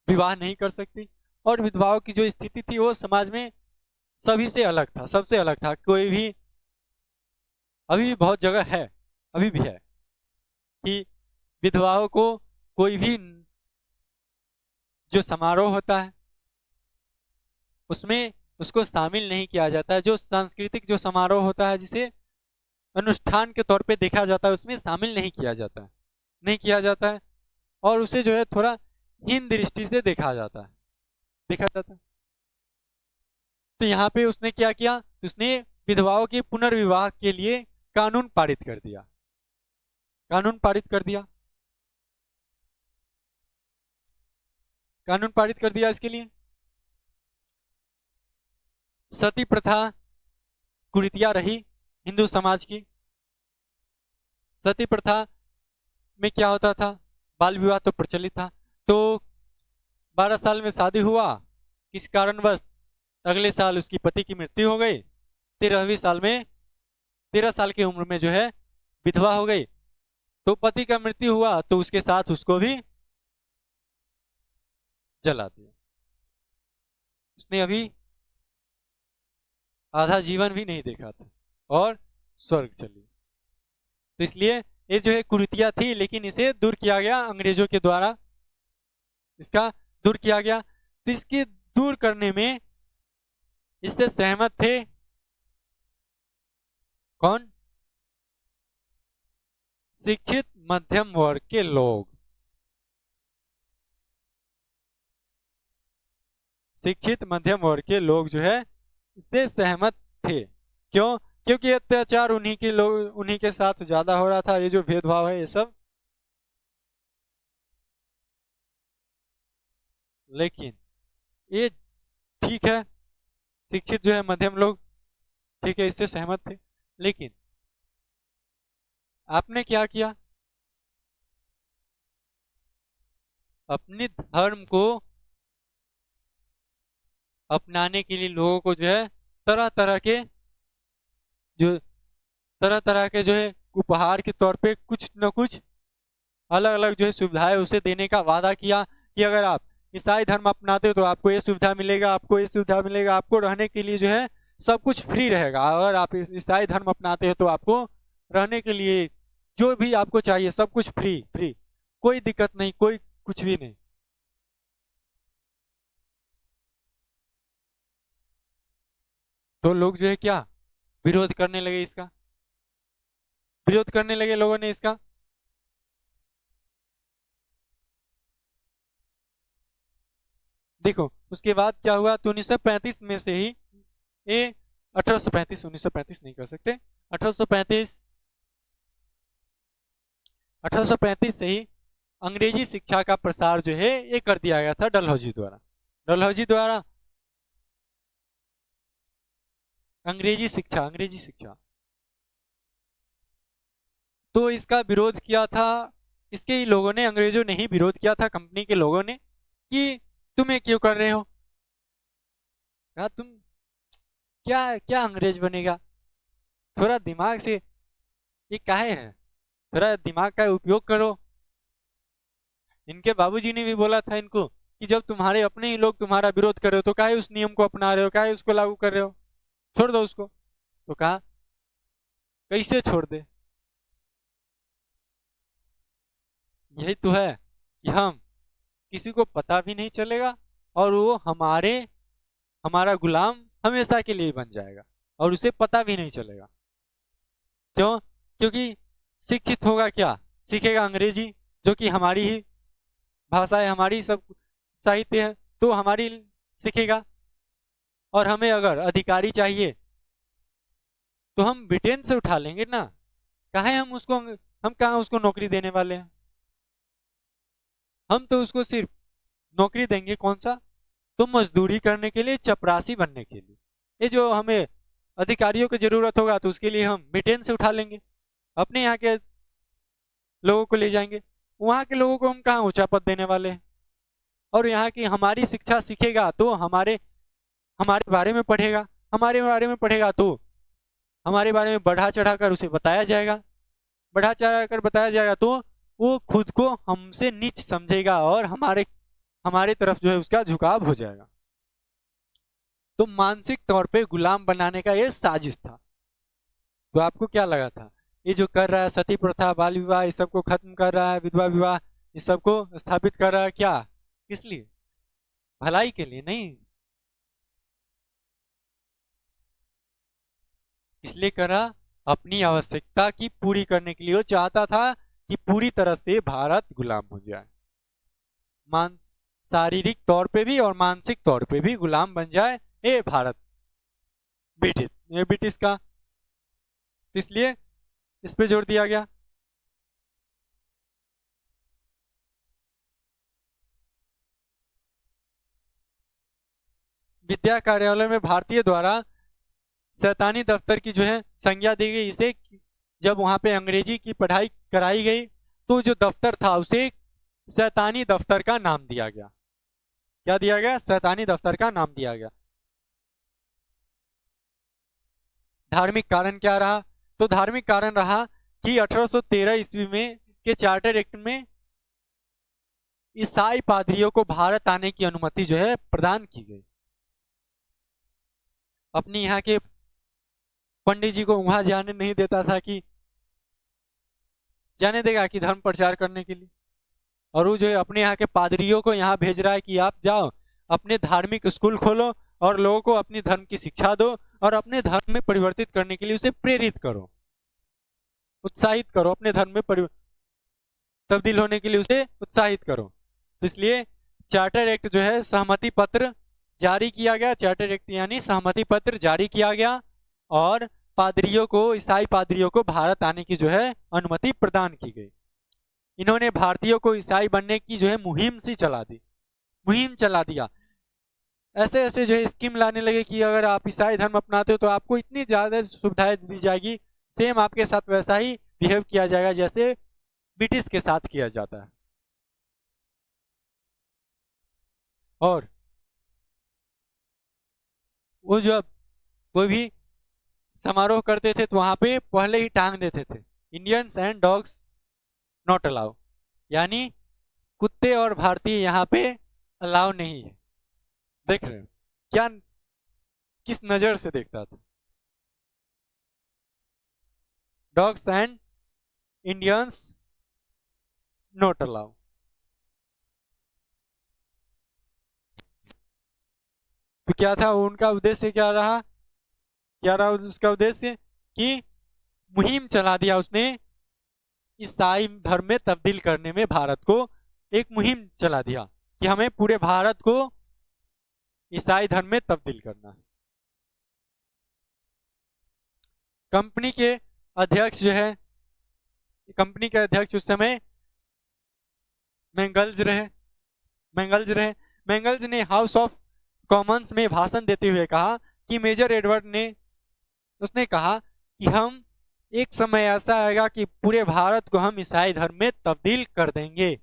विवाह नहीं कर सकती, और विधवाओं की जो स्थिति थी वो समाज में सभी से अलग था, सबसे अलग था। कोई भी अभी भी बहुत जगह है, अभी भी है कि विधवाओं को कोई भी जो समारोह होता है उसमें उसको शामिल नहीं किया जाता है। जो सांस्कृतिक जो समारोह होता है जिसे अनुष्ठान के तौर पे देखा जाता है उसमें शामिल नहीं किया जाता है, और उसे जो है थोड़ा हीन दृष्टि से देखा जाता है। तो यहाँ पे उसने क्या किया, उसने विधवाओं के पुनर्विवाह के लिए कानून पारित कर दिया। कानून पारित कर दिया इसके लिए। सती प्रथा कुरीतियां रही हिंदू समाज की। सती प्रथा में क्या होता था, बाल विवाह तो प्रचलित था। तो 12 साल में शादी हुआ, किस कारणवश अगले साल उसकी पति की मृत्यु हो गई। 13 साल की उम्र में जो है विधवा हो गई। तो पति का मृत्यु हुआ तो उसके साथ उसको भी जला दिया। उसने अभी आधा जीवन भी नहीं देखा था और स्वर्ग चली। तो इसलिए ये जो है कुरीतियां थी, लेकिन इसे दूर किया गया अंग्रेजों के द्वारा, इसका दूर किया गया। तो इसके दूर करने में इससे सहमत थे कौन? शिक्षित मध्यम वर्ग के लोग। शिक्षित मध्यम वर्ग के लोग जो है इससे सहमत थे। क्यों? क्योंकि अत्याचार उन्हीं के साथ ज्यादा हो रहा था, ये जो भेदभाव है ये सब। लेकिन ये ठीक है, शिक्षित जो है मध्यम लोग ठीक है इससे सहमत थे, लेकिन आपने क्या किया, अपने धर्म को अपनाने के लिए लोगों को जो है तरह तरह के जो है उपहार के तौर पे कुछ न कुछ अलग अलग जो है सुविधाएं उसे देने का वादा किया कि अगर आप ईसाई धर्म अपनाते हो तो आपको ये सुविधा मिलेगा, आपको ये सुविधा मिलेगा, आपको रहने के लिए जो है सब कुछ फ्री रहेगा। अगर आप ईसाई धर्म अपनाते हो तो आपको रहने के लिए जो भी आपको चाहिए सब कुछ फ्री फ्री, कोई दिक्कत नहीं, कोई कुछ भी नहीं। तो लोग जो है क्या विरोध करने लगे, इसका विरोध करने लगे लोगों ने इसका। देखो उसके बाद क्या हुआ, तो 1935 में से ही ये 1835, 1935 नहीं कर सकते, 1835, 1835 से ही अंग्रेजी शिक्षा का प्रसार जो है ये कर दिया गया था डलहौजी द्वारा। डलहौजी द्वारा अंग्रेजी शिक्षा, अंग्रेजी शिक्षा, तो इसका विरोध किया था, इसके ही लोगों ने, अंग्रेजों ने ही विरोध किया था, कंपनी के लोगों ने, कि तुम ये क्यों कर रहे हो, कहा तुम क्या क्या अंग्रेज बनेगा, थोड़ा दिमाग से, ये काहे है, थोड़ा दिमाग का उपयोग करो। इनके बाबूजी ने भी बोला था इनको कि जब तुम्हारे अपने ही लोग तुम्हारा विरोध कर रहे हो तो काहे उस नियम को अपना रहे हो, काहे उसको लागू कर रहे हो, छोड़ दो उसको। तो कहा कैसे छोड़ दे, यही तो है कि हम किसी को पता भी नहीं चलेगा और वो हमारा गुलाम हमेशा के लिए बन जाएगा और उसे पता भी नहीं चलेगा। क्यों? क्योंकि शिक्षित होगा क्या, सीखेगा अंग्रेजी, जो कि हमारी ही भाषा है, हमारी सब साहित्य है, तो हमारी सीखेगा। और हमें अगर अधिकारी चाहिए तो हम ब्रिटेन से उठा लेंगे ना, काहे हम कहाँ उसको नौकरी देने वाले हैं, हम तो उसको सिर्फ नौकरी देंगे कौन सा, तो मजदूरी करने के लिए, चपरासी बनने के लिए। ये जो हमें अधिकारियों की जरूरत होगा तो उसके लिए हम ब्रिटेन से उठा लेंगे, अपने यहाँ के लोगों को ले जाएंगे, वहां के लोगों को हम कहाँ ऊंचा पद देने वाले हैं। और यहाँ की हमारी शिक्षा सीखेगा तो हमारे हमारे बारे में पढ़ेगा, हमारे बारे में पढ़ेगा तो हमारे बारे में बढ़ा चढ़ा कर उसे बताया जाएगा, बढ़ा चढ़ा कर बताया जाएगा तो वो खुद को हमसे नीच समझेगा और हमारे तरफ जो है उसका झुकाव हो जाएगा। तो मानसिक तौर पे गुलाम बनाने का ये साजिश था। तो आपको क्या लगा था, ये जो कर रहा है सती प्रथा, बाल विवाह, इस सबको खत्म कर रहा है, विधवा विवाह, इस सबको स्थापित कर रहा है, क्या किस लिए, भलाई के लिए नहीं, इसलिए करा अपनी आवश्यकता की पूरी करने के लिए। वो चाहता था कि पूरी तरह से भारत गुलाम हो जाए, मान शारीरिक तौर पे भी और मानसिक तौर पे भी गुलाम बन जाए ये भारत, ब्रिटिश, ये ब्रिटिश का, इसलिए इस पे जोर दिया गया। विद्या कार्यालय में भारतीय द्वारा शैतानी दफ्तर की जो है संज्ञा दी गई इसे, जब वहां पे अंग्रेजी की पढ़ाई कराई गई तो जो दफ्तर था उसे शैतानी दफ्तर का नाम दिया गया। क्या दिया गया? शैतानी दफ्तर का नाम दिया गया। धार्मिक कारण क्या रहा? तो धार्मिक कारण रहा कि 1813 ईस्वी में के चार्टर एक्ट में ईसाई पादरियों को भारत आने की अनुमति जो है प्रदान की गई। अपनी यहाँ के पंडित जी को वहां जाने नहीं देता था, कि जाने देगा कि धर्म प्रचार करने के लिए, और वो जो है अपने यहाँ के पादरियों को यहाँ भेज रहा है कि आप जाओ अपने धार्मिक स्कूल खोलो और लोगों को अपनी धर्म की शिक्षा दो और अपने धर्म में परिवर्तित करने के लिए उसे प्रेरित करो, उत्साहित करो, अपने धर्म में तब्दील होने के लिए उसे उत्साहित करो। तो इसलिए चार्टर एक्ट जो है सहमति पत्र जारी किया गया, चार्टर एक्ट यानी सहमति पत्र जारी किया गया और पादरियों को, ईसाई पादरियों को भारत आने की जो है अनुमति प्रदान की गई। इन्होंने भारतीयों को ईसाई बनने की जो है मुहिम सी चला दी, मुहिम चला दिया, ऐसे ऐसे जो है स्कीम लाने लगे कि अगर आप ईसाई धर्म अपनाते हो तो आपको इतनी ज्यादा सुविधाएं दी जाएगी, सेम आपके साथ वैसा ही बिहेव किया जाएगा जैसे ब्रिटिश के साथ किया जाता है। और वो जब कोई भी समारोह करते थे तो वहां पे पहले ही टांग देते थे, Indians and dogs not allow, यानी कुत्ते और भारतीय यहाँ पे अलाउ नहीं है। देख रहे हो क्या, किस नजर से देखता था, dogs and Indians not allow. तो क्या था उनका उद्देश्य, क्या रहा उसका उद्देश्य, कि मुहिम चला दिया उसने ईसाई धर्म में तब्दील करने में, भारत को एक मुहिम चला दिया कि हमें पूरे भारत को ईसाई धर्म में तब्दील करना। कंपनी के अध्यक्ष जो है, कंपनी के अध्यक्ष उस समय मैंगल्स रहे। मैंगल्स ने हाउस ऑफ कॉमन्स में भाषण देते हुए कहा कि मेजर एडवर्ड ने, उसने कहा कि हम एक समय ऐसा आएगा कि पूरे भारत को हम ईसाई धर्म में तब्दील कर देंगे,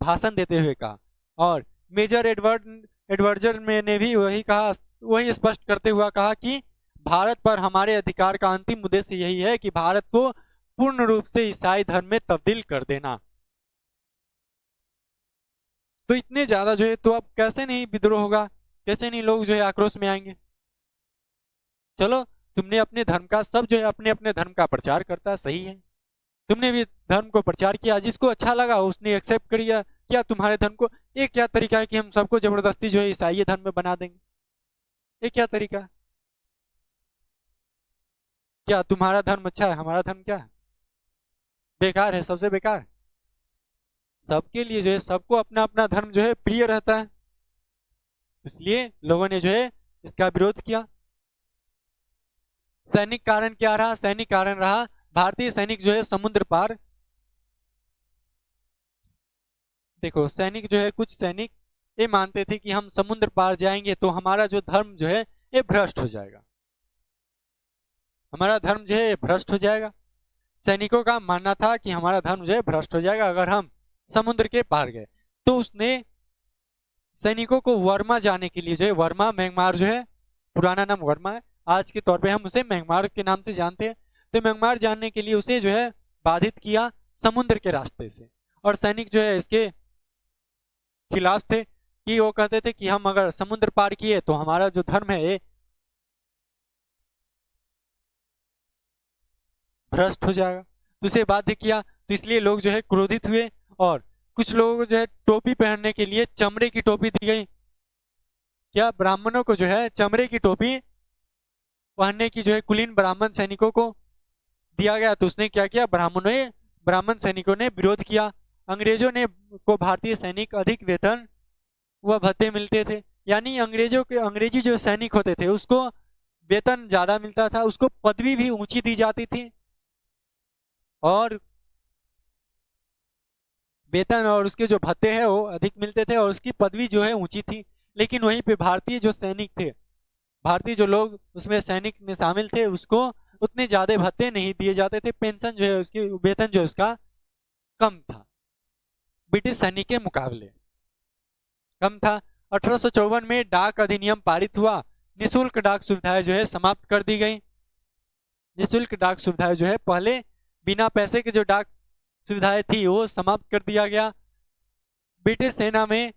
भाषण देते हुए कहा। और मेजर एडवर्जर में ने भी वही कहा, वही स्पष्ट करते हुआ कहा कि भारत पर हमारे अधिकार का अंतिम उद्देश्य यही है कि भारत को पूर्ण रूप से ईसाई धर्म में तब्दील कर देना। तो इतने ज्यादा जो है, तो अब कैसे नहीं विद्रोह होगा, कैसे नहीं लोग जो है आक्रोश में आएंगे। चलो तुमने अपने धर्म का, सब जो है अपने अपने धर्म का प्रचार करता है, सही है, तुमने भी धर्म को प्रचार किया, जिसको अच्छा लगा उसने एक्सेप्ट किया क्या तुम्हारे धर्म को। एक क्या तरीका है कि हम सबको जबरदस्ती जो है ईसाई धर्म में बना देंगे, एक क्या तरीका है? क्या तुम्हारा धर्म अच्छा है, हमारा धर्म क्या है, बेकार है, सबसे बेकार। सबके लिए जो है, सबको अपना अपना धर्म जो है प्रिय रहता है, इसलिए लोगों ने जो है इसका विरोध किया। सैनिक कारण क्या रहा? सैनिक कारण रहा, भारतीय सैनिक जो है समुद्र पार, देखो सैनिक जो है, कुछ सैनिक ये मानते थे कि हम समुद्र पार जाएंगे तो हमारा जो धर्म जो है ये भ्रष्ट हो जाएगा, हमारा धर्म जो है ये भ्रष्ट हो जाएगा। सैनिकों का मानना था कि हमारा धर्म जो है भ्रष्ट हो जाएगा अगर हम समुद्र के पार गए। तो उसने सैनिकों को वर्मा जाने के लिए जो है, वर्मा म्यांमार जो है, पुराना नाम वर्मा है, आज के तौर पे हम उसे म्यांमार के नाम से जानते हैं। तो म्यांमार जाने के लिए उसे जो है बाधित किया समुद्र के रास्ते से। और सैनिक जो है इसके खिलाफ थे कि वो कहते थे कि हम अगर समुद्र पार किए तो हमारा जो धर्म है ये भ्रष्ट हो जाएगा। तो उसे बाध्य किया, तो इसलिए लोग जो है क्रोधित हुए और कुछ लोगों को जो है टोपी पहनने के लिए चमड़े की टोपी दी गई। क्या ब्राह्मणों को जो है चमड़े की टोपी पहनने की जो है कुलीन ब्राह्मण सैनिकों को दिया गया। तो उसने क्या किया, ब्राह्मण सैनिकों ने विरोध किया। अंग्रेजों ने को भारतीय सैनिक अधिक वेतन व भत्ते मिलते थे, यानी अंग्रेजी जो सैनिक होते थे उसको वेतन ज्यादा मिलता था, उसको पदवी भी ऊंची दी जाती थी और वेतन और उसके जो भत्ते हैं वो अधिक मिलते थे और उसकी पदवी जो है ऊंची थी। लेकिन वहीं पे भारतीय जो सैनिक थे, भारतीय जो लोग उसमें सैनिक में शामिल थे, उसको उतने ज्यादा भत्ते नहीं दिए जाते थे, पेंशन जो है उसकी, वेतन जो उसका कम था, ब्रिटिश सैनिक के मुकाबले कम था। 1854 में डाक अधिनियम पारित हुआ, निशुल्क डाक सुविधाएं जो है समाप्त कर दी गई। निशुल्क डाक सुविधाएं जो है, पहले बिना पैसे के जो डाक सुविधाएं थी वो समाप्त कर दिया गया। ब्रिटिश सेना में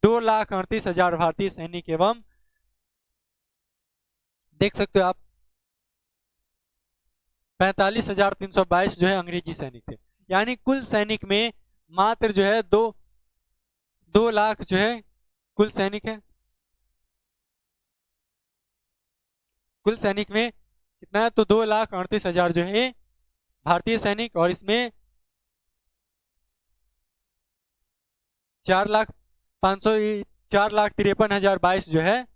2,38,000 भारतीय सैनिक एवं देख सकते हो आप 45,322 जो है अंग्रेजी सैनिक थे। यानी कुल सैनिक में मात्र जो है 2 लाख जो है कुल सैनिक है। कुल सैनिक में कितना है, तो 2,38,000 जो है भारतीय सैनिक, और इसमें 4,53,022 जो है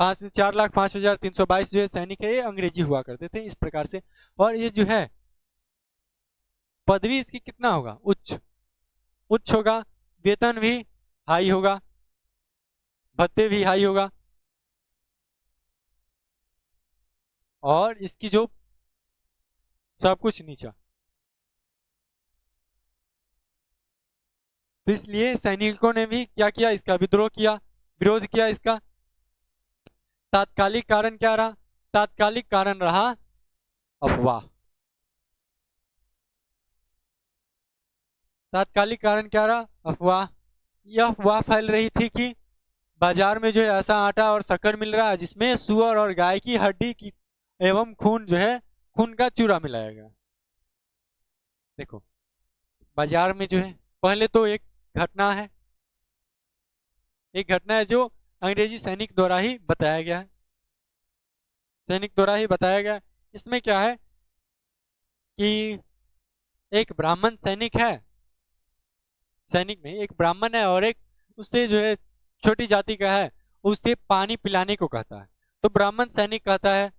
4,05,322 जो है सैनिक है, ये अंग्रेजी हुआ करते थे इस प्रकार से। और ये जो है पदवी इसकी कितना होगा, उच्च होगा, वेतन भी हाई होगा, भत्ते भी हाई होगा, और इसकी जो सब कुछ नीचा। तो इसलिए सैनिकों ने भी क्या किया, इसका विद्रोह किया, विरोध किया इसका। तात्कालिक कारण क्या रहा? तात्कालिक कारण रहा अफवाह। तात्कालिक कारण क्या रहा? अफवाह। यह अफवाह फैल रही थी कि बाजार में जो है ऐसा आटा और शक्कर मिल रहा है जिसमें सुअर और गाय की हड्डी की एवं खून जो है, खून का चूरा मिलाया गया। देखो बाजार में जो है, पहले तो एक घटना है जो अंग्रेजी सैनिक द्वारा ही बताया गया है, सैनिक द्वारा ही बताया गया। इसमें क्या है कि एक ब्राह्मण सैनिक है सैनिक में एक ब्राह्मण है और एक उससे जो है छोटी जाति का है, उससे पानी पिलाने को कहता है। तो ब्राह्मण सैनिक कहता है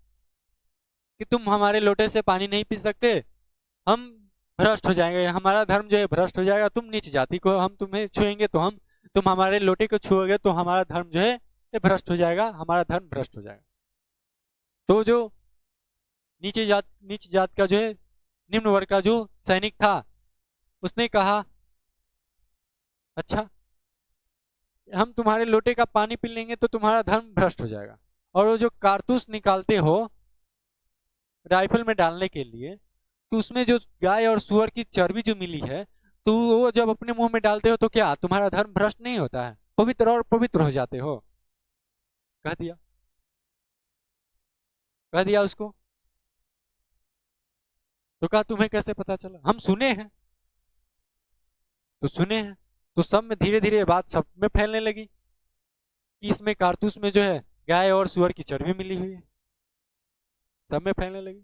कि तुम हमारे लोटे से पानी नहीं पी सकते, हम भ्रष्ट हो जाएंगे, हमारा धर्म जो है भ्रष्ट हो जाएगा, तुम नीच जाति को हम तुम्हें छुएंगे तो हम, तुम हमारे लोटे को छुओगे तो हमारा धर्म जो है ये भ्रष्ट हो जाएगा, हमारा धर्म भ्रष्ट हो जाएगा। तो जो नीच जात का जो है निम्न वर्ग का जो सैनिक था उसने कहा अच्छा, हम तुम्हारे लोटे का पानी पी लेंगे तो तुम्हारा धर्म भ्रष्ट हो जाएगा। और वो जो कारतूस निकालते हो राइफल में डालने के लिए, तो उसमें जो गाय और सुअर की चर्बी जो मिली है, तो वो जब अपने मुंह में डालते हो तो क्या तुम्हारा धर्म भ्रष्ट नहीं होता है, पवित्र और पवित्र हो जाते हो। कह दिया, कह दिया उसको। तो कहा तुम्हें कैसे पता चला, हम सुने हैं। तो सुने हैं तो सब में धीरे धीरे बात सब में फैलने लगी कि इसमें कारतूस में जो है गाय और सुअर की चर्बी मिली हुई है, सब में फैलने लगी।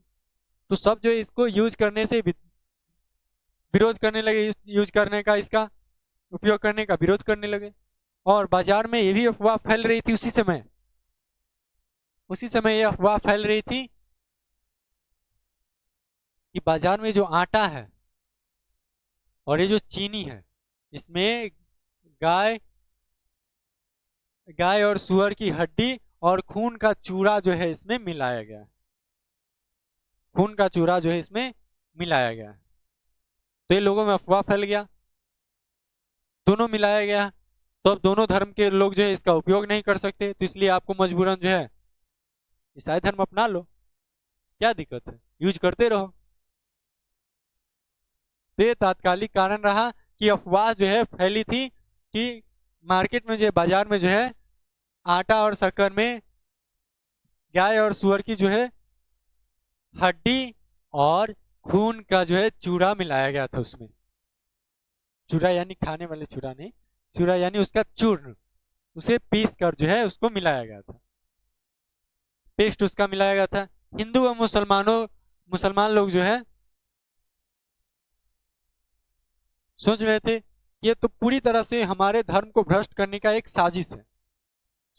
तो सब जो है इसको यूज करने से विरोध करने लगे, यूज करने का, इसका उपयोग करने का विरोध करने लगे। और बाजार में ये भी अफवाह फैल रही थी उसी समय ये अफवाह फैल रही थी कि बाजार में जो आटा है और ये जो चीनी है, इसमें गाय गाय और सुअर की हड्डी और खून का चूरा जो है इसमें मिलाया गया, खून का चूरा जो है इसमें मिलाया गया। तो ये लोगों में अफवाह फैल गया, दोनों मिलाया गया, तो अब दोनों धर्म के लोग जो है इसका उपयोग नहीं कर सकते, तो इसलिए आपको मजबूरन जो है ईसाई धर्म अपना लो, क्या दिक्कत है, यूज करते रहो। तो ये तात्कालिक कारण रहा कि अफवाह जो है फैली थी कि मार्केट में जो है, बाजार में जो है आटा और शक्कर में गाय और सुअर की जो है हड्डी और खून का जो है चूरा मिलाया गया था उसमें। चूरा यानी खाने वाले चूरा नहीं, चूरा यानी उसका चूर्ण, उसे पीस कर जो है उसको मिलाया गया था, पेस्ट उसका मिलाया गया था। हिंदू और मुसलमान लोग जो है सोच रहे थे ये तो पूरी तरह से हमारे धर्म को भ्रष्ट करने का एक साजिश है।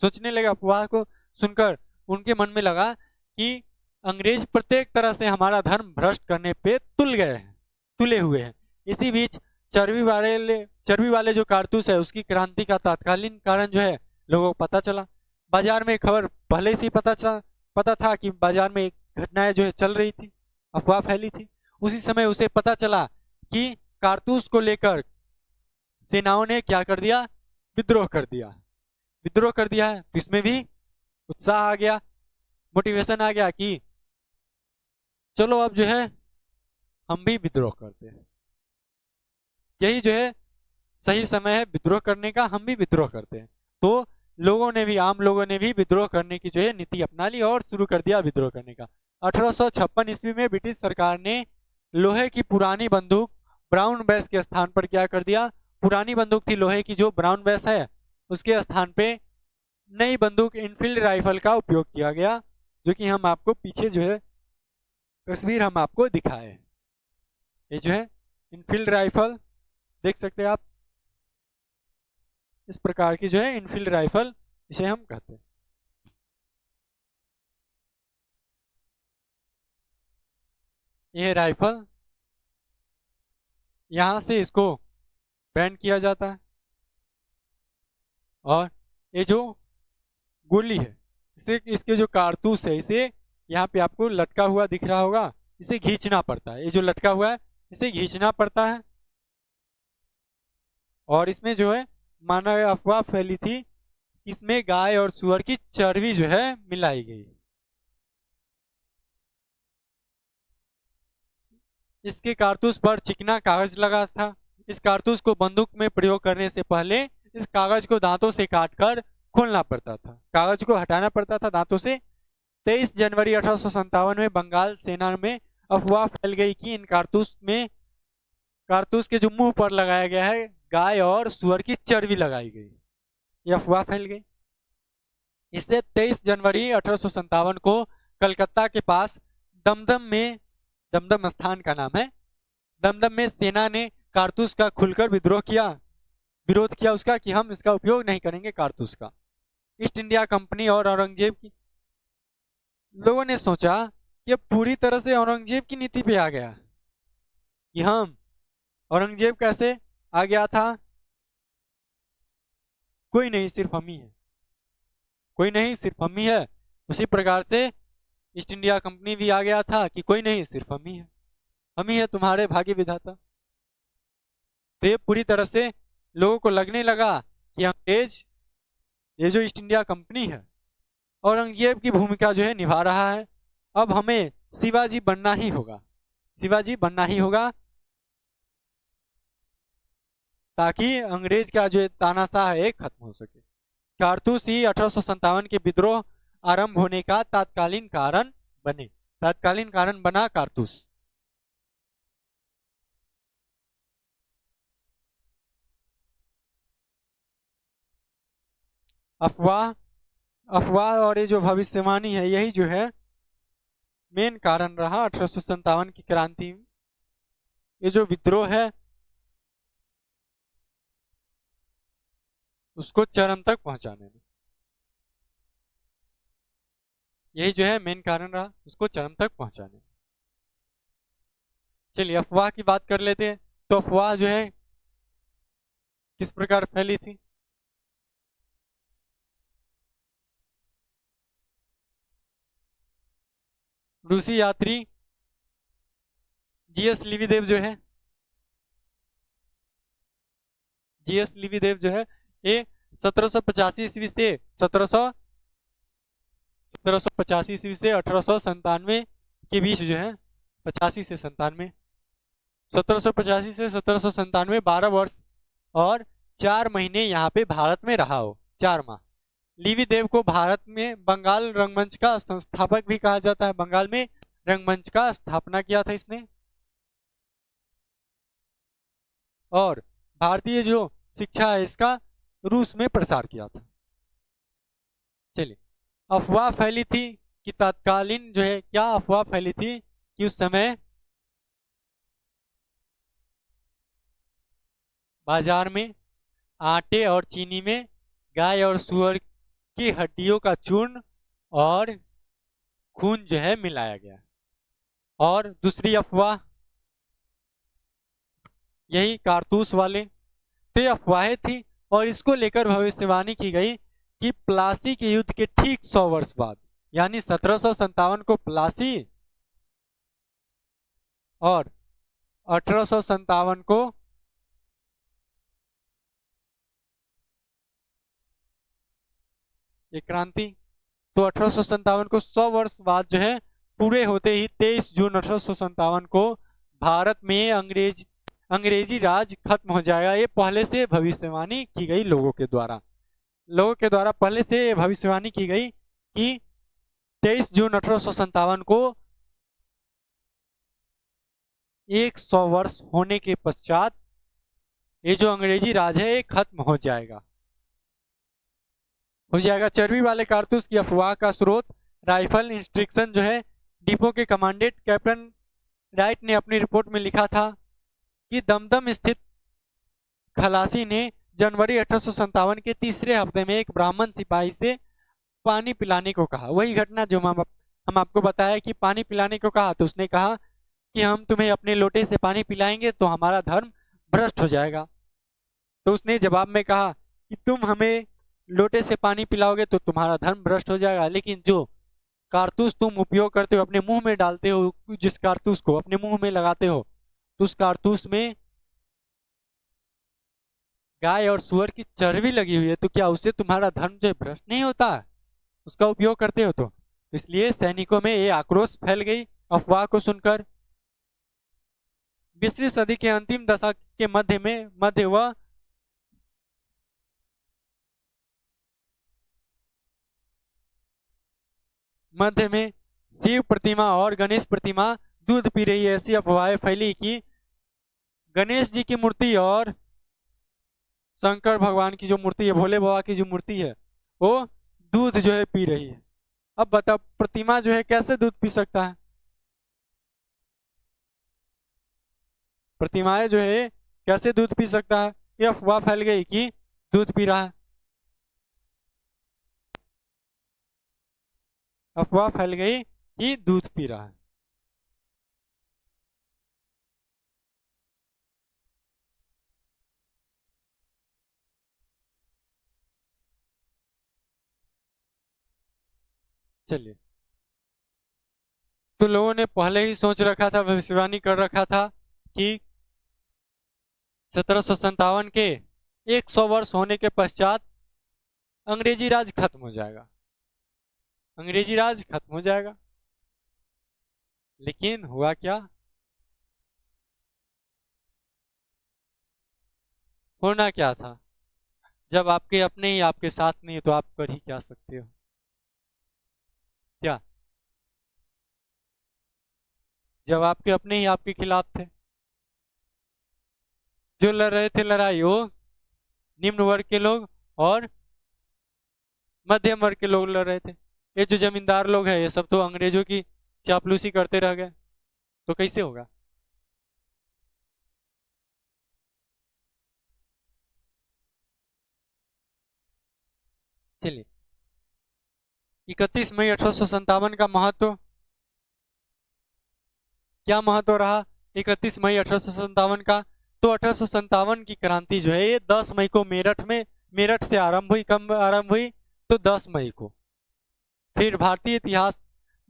सोचने लगे, अफवाह को सुनकर उनके मन में लगा कि अंग्रेज प्रत्येक तरह से हमारा धर्म भ्रष्ट करने पे तुले हुए हैं। इसी बीच चर्बी वाले जो कारतूस है उसकी क्रांति का तात्कालीन कारण जो है लोगों को पता चला। बाजार में खबर पहले से ही पता था कि बाजार में घटनाएं जो है चल रही थी, अफवाह फैली थी। उसी समय उसे पता चला कि कारतूस को लेकर सेनाओं ने क्या कर दिया, विद्रोह कर दिया। विद्रोह कर दिया है तो इसमें भी उत्साह आ गया, मोटिवेशन आ गया कि चलो अब जो है हम भी विद्रोह करते हैं, यही जो है सही समय है विद्रोह करने का, हम भी विद्रोह करते हैं। तो आम लोगों ने भी विद्रोह करने की जो है नीति अपना ली और शुरू कर दिया विद्रोह करने का। 1856 ईस्वी में ब्रिटिश सरकार ने लोहे की पुरानी बंदूक ब्राउन बैस के स्थान पर क्या कर दिया, पुरानी बंदूक थी लोहे की जो ब्राउन बैस है, उसके स्थान पे नई बंदूक इनफील्ड राइफल का उपयोग किया गया, जो कि हम आपको पीछे जो है तस्वीर हम आपको दिखाए। ये जो है इनफील्ड राइफल देख सकते हैं आप, इस प्रकार की जो है इनफील्ड राइफल इसे हम कहते हैं। यह राइफल यहां से इसको बैंड किया जाता है और ये जो गोली है इसे, इसके जो कारतूस है इसे यहाँ पे आपको लटका हुआ दिख रहा होगा, इसे खींचना पड़ता है। ये जो लटका हुआ है इसे खींचना पड़ता है। और इसमें जो है माना अफवाह फैली थी, इसमें गाय और सुअर की चर्बी जो है मिलाई गई। इसके कारतूस पर चिकना कागज लगा था। इस कारतूस को बंदूक में प्रयोग करने से पहले इस कागज को दांतों से काटकर खोलना पड़ता था, कागज को हटाना पड़ता था दांतों से। 23 जनवरी 1857 में बंगाल सेना में अफवाह फैल गई कि इन कारतूस के जो मुंह पर लगाया गया है गाय और सुअर की चर्बी लगाई गई, ये अफवाह फैल गई। इससे 23 जनवरी 1857 को कलकत्ता के पास दमदम स्थान का नाम है, दमदम में सेना ने कारतूस का खुलकर विद्रोह किया विरोध किया उसका कि हम इसका उपयोग नहीं करेंगे कारतूस का। ईस्ट इंडिया कंपनी और औरंगजेब की लोगों ने सोचा कि अब पूरी तरह से औरंगजेब की नीति पे आ गया कि हम औरंगजेब कैसे आ गया था, कोई नहीं सिर्फ हम ही है, कोई नहीं सिर्फ हम ही है। उसी प्रकार से ईस्ट इंडिया कंपनी भी आ गया था कि कोई नहीं सिर्फ हम ही है, हम ही है तुम्हारे भाग्य विधाता। तो ये पूरी तरह से लोगों को लगने लगा कि अंग्रेज, ये जो ईस्ट इंडिया कंपनी है, औरंगजेब की भूमिका जो है निभा रहा है। अब हमें शिवाजी बनना ही होगा, शिवाजी बनना ही होगा, ताकि अंग्रेज का जो तानाशाह है खत्म हो सके। कारतूस ही 1857 के विद्रोह आरंभ होने का तात्कालीन कारण बने, तात्कालीन कारण बना कारतूस। अफवाह, अफवाह और ये जो भविष्यवाणी है, यही जो है मेन कारण रहा 1857 की क्रांति। ये जो विद्रोह है उसको चरम तक पहुंचाने में, यही जो है मेन कारण रहा उसको चरम तक पहुंचाने में। चलिए अफवाह की बात कर लेते हैं। तो अफवाह जो है किस प्रकार फैली थी। रूसी यात्री जीएस लिविदेव जो है, जीएस लिविदेव जो है ये 1785 ईस्वी से 1785 ईस्वी से 1897 के बीच जो है, 85 से 97, 1785 से 1797 12 वर्ष और 4 महीने यहाँ पे भारत में रहा हो, 4 माह। लिविदेव को भारत में बंगाल रंगमंच का संस्थापक भी कहा जाता है, बंगाल में रंगमंच का स्थापना किया था इसने। और भारतीय जो शिक्षा है इसका रूस में प्रसार किया था। चलिए अफवाह फैली थी कि तत्कालीन जो है, क्या अफवाह फैली थी कि उस समय बाजार में आटे और चीनी में गाय और सुअर की हड्डियों का चूर्ण और खून जो है मिलाया गया। और दूसरी अफवाह यही कारतूस वाले, तो ये अफवाहें थी और इसको लेकर भविष्यवाणी की गई कि प्लासी के युद्ध के ठीक 100 वर्ष बाद, यानी 1757 को प्लासी और 1857 को ये क्रांति, तो 1857 को 100 वर्ष बाद जो है पूरे होते ही 23 जून 1857 को भारत में अंग्रेजी राज खत्म हो जाएगा। ये पहले से भविष्यवाणी की गई लोगों के द्वारा, पहले से भविष्यवाणी की गई कि 23 जून 1857 को 100 वर्ष होने के पश्चात ये जो अंग्रेजी राज है ये खत्म हो जाएगा, चर्बी वाले कारतूस की अफवाह का स्रोत राइफल इंस्ट्रक्शन जो है डिपो के कमांडेंट कैप्टन राइट ने अपनी रिपोर्ट में लिखा था कि दमदम स्थित खलासी ने जनवरी 1857 के तीसरे हफ्ते में एक ब्राह्मण सिपाही से पानी पिलाने को कहा। वही घटना जो हम आपको बताया कि पानी पिलाने को कहा, तो उसने कहा कि हम तुम्हें अपने लोटे से पानी पिलाएंगे तो हमारा धर्म भ्रष्ट हो जाएगा। तो उसने जवाब में कहा कि तुम हमें लोटे से पानी पिलाओगे तो तुम्हारा धर्म भ्रष्ट हो जाएगा, लेकिन जो कारतूस तुम उपयोग करते हो, अपने मुंह में डालते हो, जिस कारतूस को अपने मुंह में लगाते हो, तो उस कारतूस में गाय और सुअर की चर्बी लगी हुई है, तो क्या उससे तुम्हारा धर्म जो भ्रष्ट नहीं होता, उसका उपयोग करते हो तो इसलिए सैनिकों में ये आक्रोश फैल गई अफवाह को सुनकर। 20वीं सदी के अंतिम दशक के मध्य में शिव प्रतिमा और गणेश प्रतिमा दूध पी रही है, ऐसी अफवाहें फैली कि गणेश जी की मूर्ति और शंकर भगवान की जो मूर्ति है, भोले बाबा की जो मूर्ति है, वो दूध जो है पी रही है। अब बताओ प्रतिमा जो है कैसे दूध पी सकता है, प्रतिमाएं जो है कैसे दूध पी सकता है। ये अफवाह फैल गई कि दूध पी रहा है। अफवाह फैल गई कि दूध पी रहा है। चलिए, तो लोगों ने पहले ही सोच रखा था, भविष्यवाणी कर रखा था कि 1757 के 100 वर्ष होने के पश्चात अंग्रेजी राज खत्म हो जाएगा, अंग्रेजी राज खत्म हो जाएगा। लेकिन हुआ क्या? होना क्या था? जब आपके अपने ही आपके साथ नहीं तो आप कर ही क्या सकते हो? क्या? जब आपके अपने ही आपके खिलाफ थे, जो लड़ रहे थे लड़ाई वो निम्न वर्ग के लोग और मध्यम वर्ग के लोग लड़ रहे थे। ये जो जमींदार लोग हैं ये सब तो अंग्रेजों की चापलूसी करते रह गए, तो कैसे होगा? चलिए, 31 मई 1857 का महत्व, क्या महत्व रहा 31 मई 1857 का? तो 1857 की क्रांति जो है ये 10 मई को मेरठ में, मेरठ से आरंभ हुई। कब आरंभ हुई? तो 10 मई को। फिर भारतीय इतिहास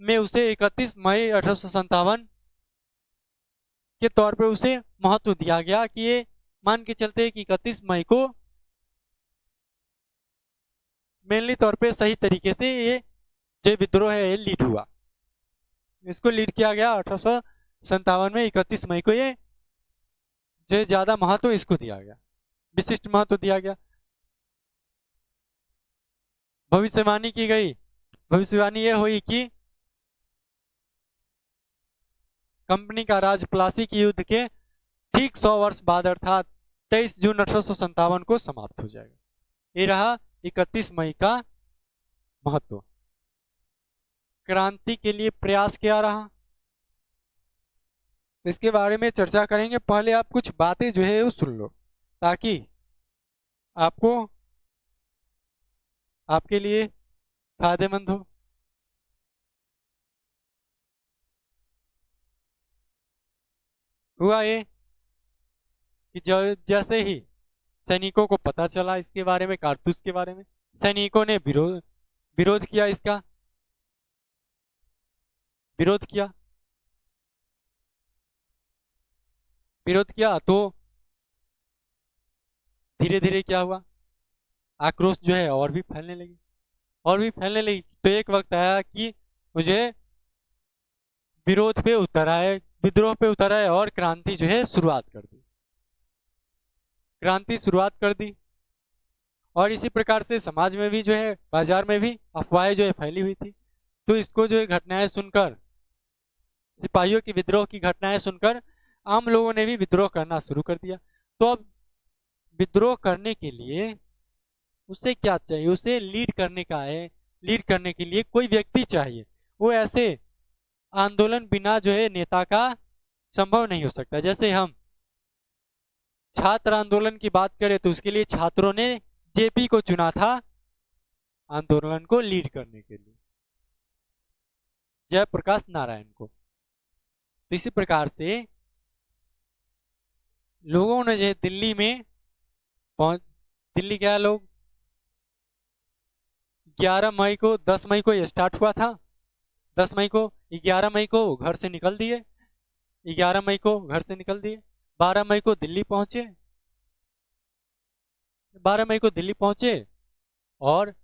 में उसे 31 मई 1857 के तौर पे उसे महत्व दिया गया कि ये मान के चलते हैं कि 31 मई को मेनली तौर पे सही तरीके से ये जो विद्रोह है ये लीड हुआ। इसको लीड किया गया 1857 में 31 मई को। ये जो ज्यादा महत्व इसको दिया गया, विशिष्ट महत्व दिया गया। भविष्यवाणी की गई, भविष्यवाणी ये हुई कि कंपनी का राज प्लासी के युद्ध के ठीक 100 वर्ष बाद अर्थात 23 जून 1857 को समाप्त हो जाएगा। ये रहा 31 मई का महत्व। क्रांति के लिए प्रयास क्या रहा, इसके बारे में चर्चा करेंगे। पहले आप कुछ बातें जो है वो सुन लो ताकि आपको, आपके लिए फायदेमंद हो। हुआ ये कि जैसे ही सैनिकों को पता चला इसके बारे में, कारतूस के बारे में, सैनिकों ने विरोध विरोध किया, इसका विरोध किया। विरोध किया तो धीरे धीरे क्या हुआ, आक्रोश जो है और भी फैलने लगी, और भी फैलने लगी। तो एक वक्त आया कि मुझे विरोध पे उतर आए, विद्रोह पे उतर आए और क्रांति जो है शुरुआत कर दी, क्रांति शुरुआत कर दी। और इसी प्रकार से समाज में भी जो है, बाजार में भी अफवाहें जो है फैली हुई थी। तो इसको जो है घटनाएं सुनकर, सिपाहियों की विद्रोह की घटनाएं सुनकर आम लोगों ने भी विद्रोह करना शुरू कर दिया। तो अब विद्रोह करने के लिए उसे क्या चाहिए? उसे लीड करने का है, लीड करने के लिए कोई व्यक्ति चाहिए। वो ऐसे आंदोलन बिना जो है नेता का संभव नहीं हो सकता। जैसे हम छात्र आंदोलन की बात करें तो उसके लिए छात्रों ने जेपी को चुना था आंदोलन को लीड करने के लिए, जयप्रकाश नारायण को। तो इसी प्रकार से लोगों ने जो है दिल्ली में पहुंच, दिल्ली गया लोग। 11 मई को, 10 मई को ये स्टार्ट हुआ था, 10 मई को, 11 मई को घर से निकल दिए, 11 मई को घर से निकल दिए, 12 मई को दिल्ली पहुंचे, 12 मई को दिल्ली पहुंचे और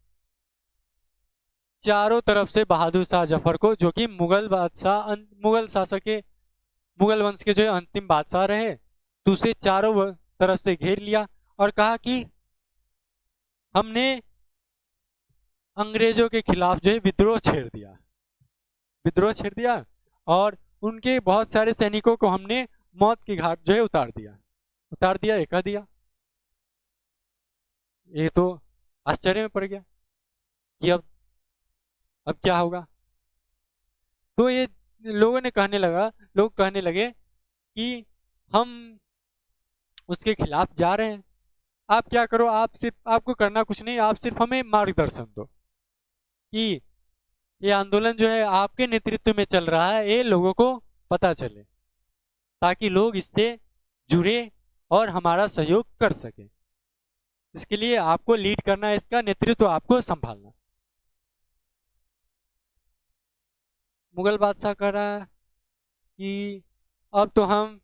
चारों तरफ से बहादुर शाह जफर को, जो कि मुगल बादशाह, मुगल शासक के, मुगल वंश के जो है अंतिम बादशाह रहे, तो उसे चारों तरफ से घेर लिया और कहा कि हमने अंग्रेजों के खिलाफ जो है विद्रोह छेड़ दिया, विद्रोह छेड़ दिया और उनके बहुत सारे सैनिकों को हमने मौत की घाट जो है उतार दिया, उतार दिया, ये कह दिया। ये तो आश्चर्य में पड़ गया कि अब क्या होगा। तो ये लोगों ने कहने लगा, लोग कहने लगे कि हम उसके खिलाफ जा रहे हैं, आप क्या करो, आप सिर्फ, आपको करना कुछ नहीं, आप सिर्फ हमें मार्गदर्शन दो कि ये आंदोलन जो है आपके नेतृत्व में चल रहा है, ये लोगों को पता चले, ताकि लोग इससे जुड़े और हमारा सहयोग कर सके। इसके लिए आपको लीड करना है, इसका नेतृत्व आपको संभालना। मुगल बादशाह कह रहा है कि अब तो हम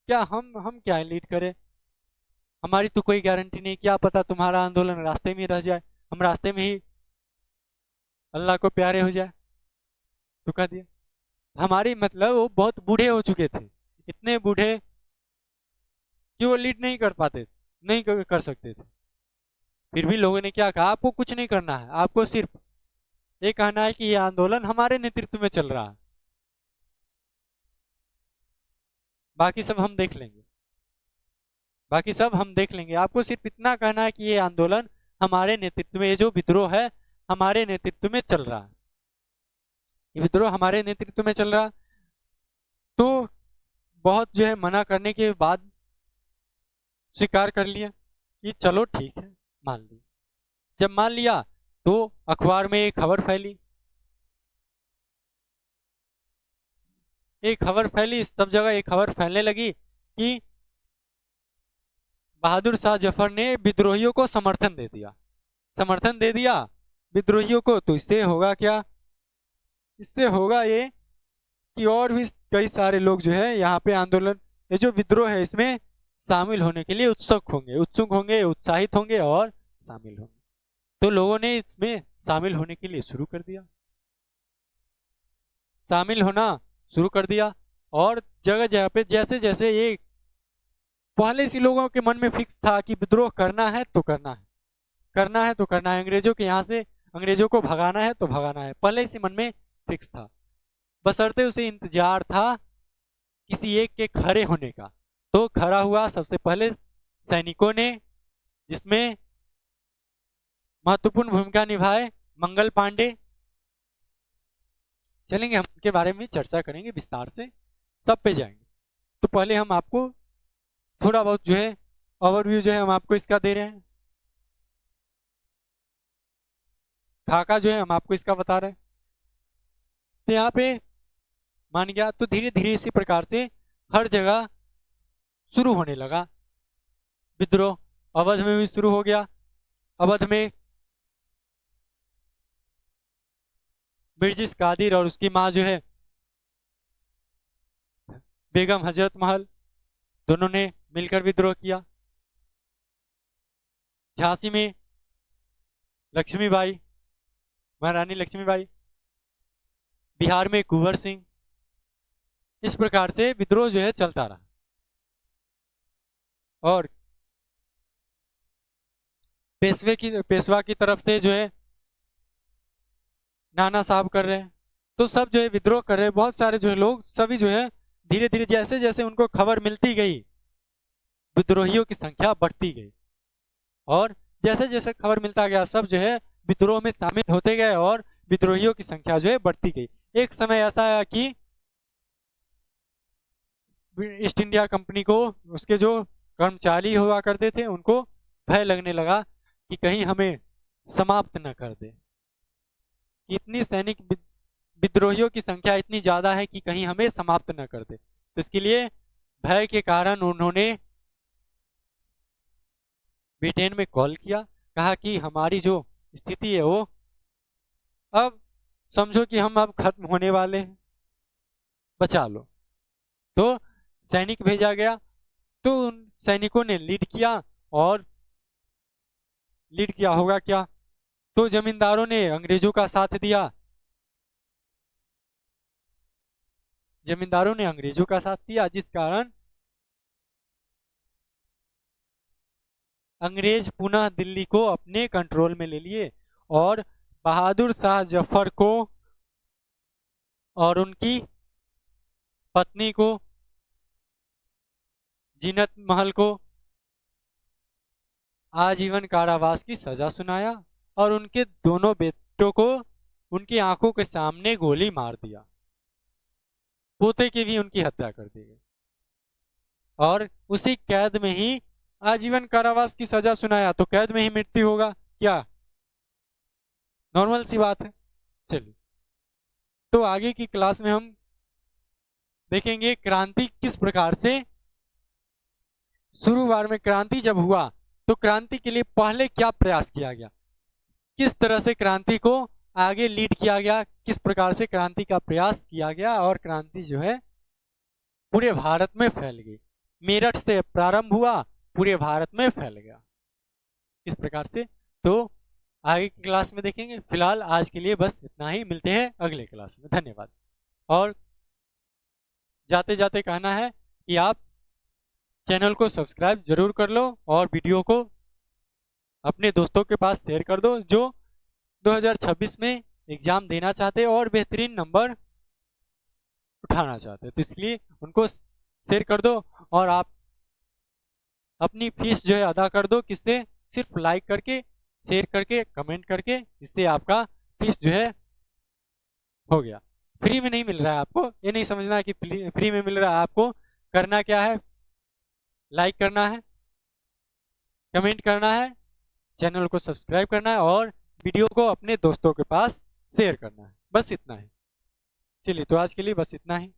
क्या लीड करें, हमारी तो कोई गारंटी नहीं, क्या पता तुम्हारा आंदोलन रास्ते में ही रह जाए, हम रास्ते में ही अल्लाह को प्यारे हो जाए। तो कह दिया हमारी, मतलब वो बहुत बूढ़े हो चुके थे, इतने बूढ़े कि वो लीड नहीं कर पाते, नहीं कर सकते थे। फिर भी लोगों ने क्या कहा, आपको कुछ नहीं करना है, आपको सिर्फ ये कहना है कि ये आंदोलन हमारे नेतृत्व में चल रहा है, बाकी सब हम देख लेंगे, बाकी सब हम देख लेंगे। आपको सिर्फ इतना कहना है कि ये आंदोलन हमारे नेतृत्व में, ये जो विद्रोह है हमारे नेतृत्व में चल रहा है, ये विद्रोह हमारे नेतृत्व में चल रहा। तो बहुत जो है मना करने के बाद स्वीकार कर लिया कि चलो ठीक है, मान ली। जब मान लिया तो अखबार में एक खबर फैली, एक खबर फैली, सब जगह एक खबर फैलने लगी कि बहादुर शाह जफर ने विद्रोहियों को समर्थन दे दिया, समर्थन दे दिया विद्रोहियों को। तो इससे होगा क्या, इससे होगा ये कि और भी कई सारे लोग जो है यहाँ पे आंदोलन, ये जो विद्रोह है इसमें शामिल होने के लिए उत्सुक होंगे, उत्साहित होंगे और शामिल होंगे। तो लोगों ने इसमें शामिल होने के लिए शुरू कर दिया, शामिल होना शुरू कर दिया। और जगह जगह पे जैसे जैसे ये, पहले से लोगों के मन में फिक्स था कि विद्रोह करना है तो करना है, करना है तो करना है, अंग्रेजों के यहाँ से अंग्रेजों को भगाना है तो भगाना है, पहले से मन में फिक्स था। बशर्ते उसे इंतजार था किसी एक के खड़े होने का। तो खड़ा हुआ सबसे पहले सैनिकों ने, जिसमें महत्वपूर्ण भूमिका निभाए मंगल पांडे। चलेंगे, हम उनके बारे में चर्चा करेंगे विस्तार से, सब पे जाएंगे। तो पहले हम आपको थोड़ा बहुत जो है ओवरव्यू जो है हम आपको इसका दे रहे हैं, खाका जो है हम आपको इसका बता रहे हैं। तो यहाँ पे मान गया, तो धीरे धीरे इसी प्रकार से हर जगह शुरू होने लगा विद्रोह। अवध में भी शुरू हो गया, अवध में बिरजिस कादिर और उसकी माँ जो है बेगम हजरत महल, दोनों ने मिलकर विद्रोह किया। झांसी में लक्ष्मीबाई, महारानी लक्ष्मीबाई, बिहार में कुंवर सिंह। इस प्रकार से विद्रोह जो है चलता रहा। और पेशवा की तरफ से जो है नाना साहब कर रहे हैं, तो सब जो है विद्रोह कर रहे हैं, बहुत सारे जो है लोग, सभी जो है धीरे धीरे जैसे जैसे उनको खबर मिलती गई, विद्रोहियों की संख्या बढ़ती गई। और जैसे जैसे खबर मिलता गया, सब जो है विद्रोह में शामिल होते गए और विद्रोहियों की संख्या जो है बढ़ती गई। एक समय ऐसा आया कि ईस्ट इंडिया कंपनी को, उसके जो कर्मचारी हुआ करते थे, उनको भय लगने लगा कि कहीं हमें समाप्त न कर दे, इतनी सैनिक विद्रोहियों की संख्या इतनी ज्यादा है कि कहीं हमें समाप्त न कर दे। तो इसके लिए भय के कारण उन्होंने ब्रिटेन में कॉल किया, कहा कि हमारी जो स्थिति है वो अब समझो कि हम अब खत्म होने वाले हैं, बचा लो। तो सैनिक भेजा गया, तो उन सैनिकों ने लीड किया। और लीड किया होगा क्या, तो जमींदारों ने अंग्रेजों का साथ दिया, जमींदारों ने अंग्रेजों का साथ दिया, जिस कारण अंग्रेज पुनः दिल्ली को अपने कंट्रोल में ले लिए और बहादुर शाह जफर को और उनकी पत्नी को, जीनत महल को, आजीवन कारावास की सजा सुनाया और उनके दोनों बेटों को उनकी आंखों के सामने गोली मार दिया। पोते की भी उनकी हत्या कर दी गई। और उसी कैद में ही आजीवन कारावास की सजा सुनाया तो कैद में ही मृत्यु होगा क्या? नॉर्मल सी बात है। चलिए, तो आगे की क्लास में हम देखेंगे क्रांति किस प्रकार से शुरुआत में क्रांति जब हुआ तो क्रांति के लिए पहले क्या प्रयास किया गया, किस तरह से क्रांति को आगे लीड किया गया, किस प्रकार से क्रांति का प्रयास किया गया और क्रांति जो है पूरे भारत में फैल गई। मेरठ से प्रारंभ हुआ, पूरे भारत में फैल गया इस प्रकार से। तो आगे की क्लास में देखेंगे। फिलहाल आज के लिए बस इतना ही, मिलते हैं अगले क्लास में। धन्यवाद। और जाते जाते कहना है कि आप चैनल को सब्सक्राइब जरूर कर लो और वीडियो को अपने दोस्तों के पास शेयर कर दो जो 2026 में एग्जाम देना चाहते हैं और बेहतरीन नंबर उठाना चाहते हैं। तो इसलिए उनको शेयर कर दो और आप अपनी फीस जो है अदा कर दो। किससे? सिर्फ लाइक करके, शेयर करके, कमेंट करके। इससे आपका फीस जो है हो गया। फ्री में नहीं मिल रहा है आपको, ये नहीं समझना है कि फ्री में मिल रहा है। आपको करना क्या है? लाइक करना है, कमेंट करना है, चैनल को सब्सक्राइब करना है और वीडियो को अपने दोस्तों के पास शेयर करना है। बस इतना ही। चलिए, तो आज के लिए बस इतना ही।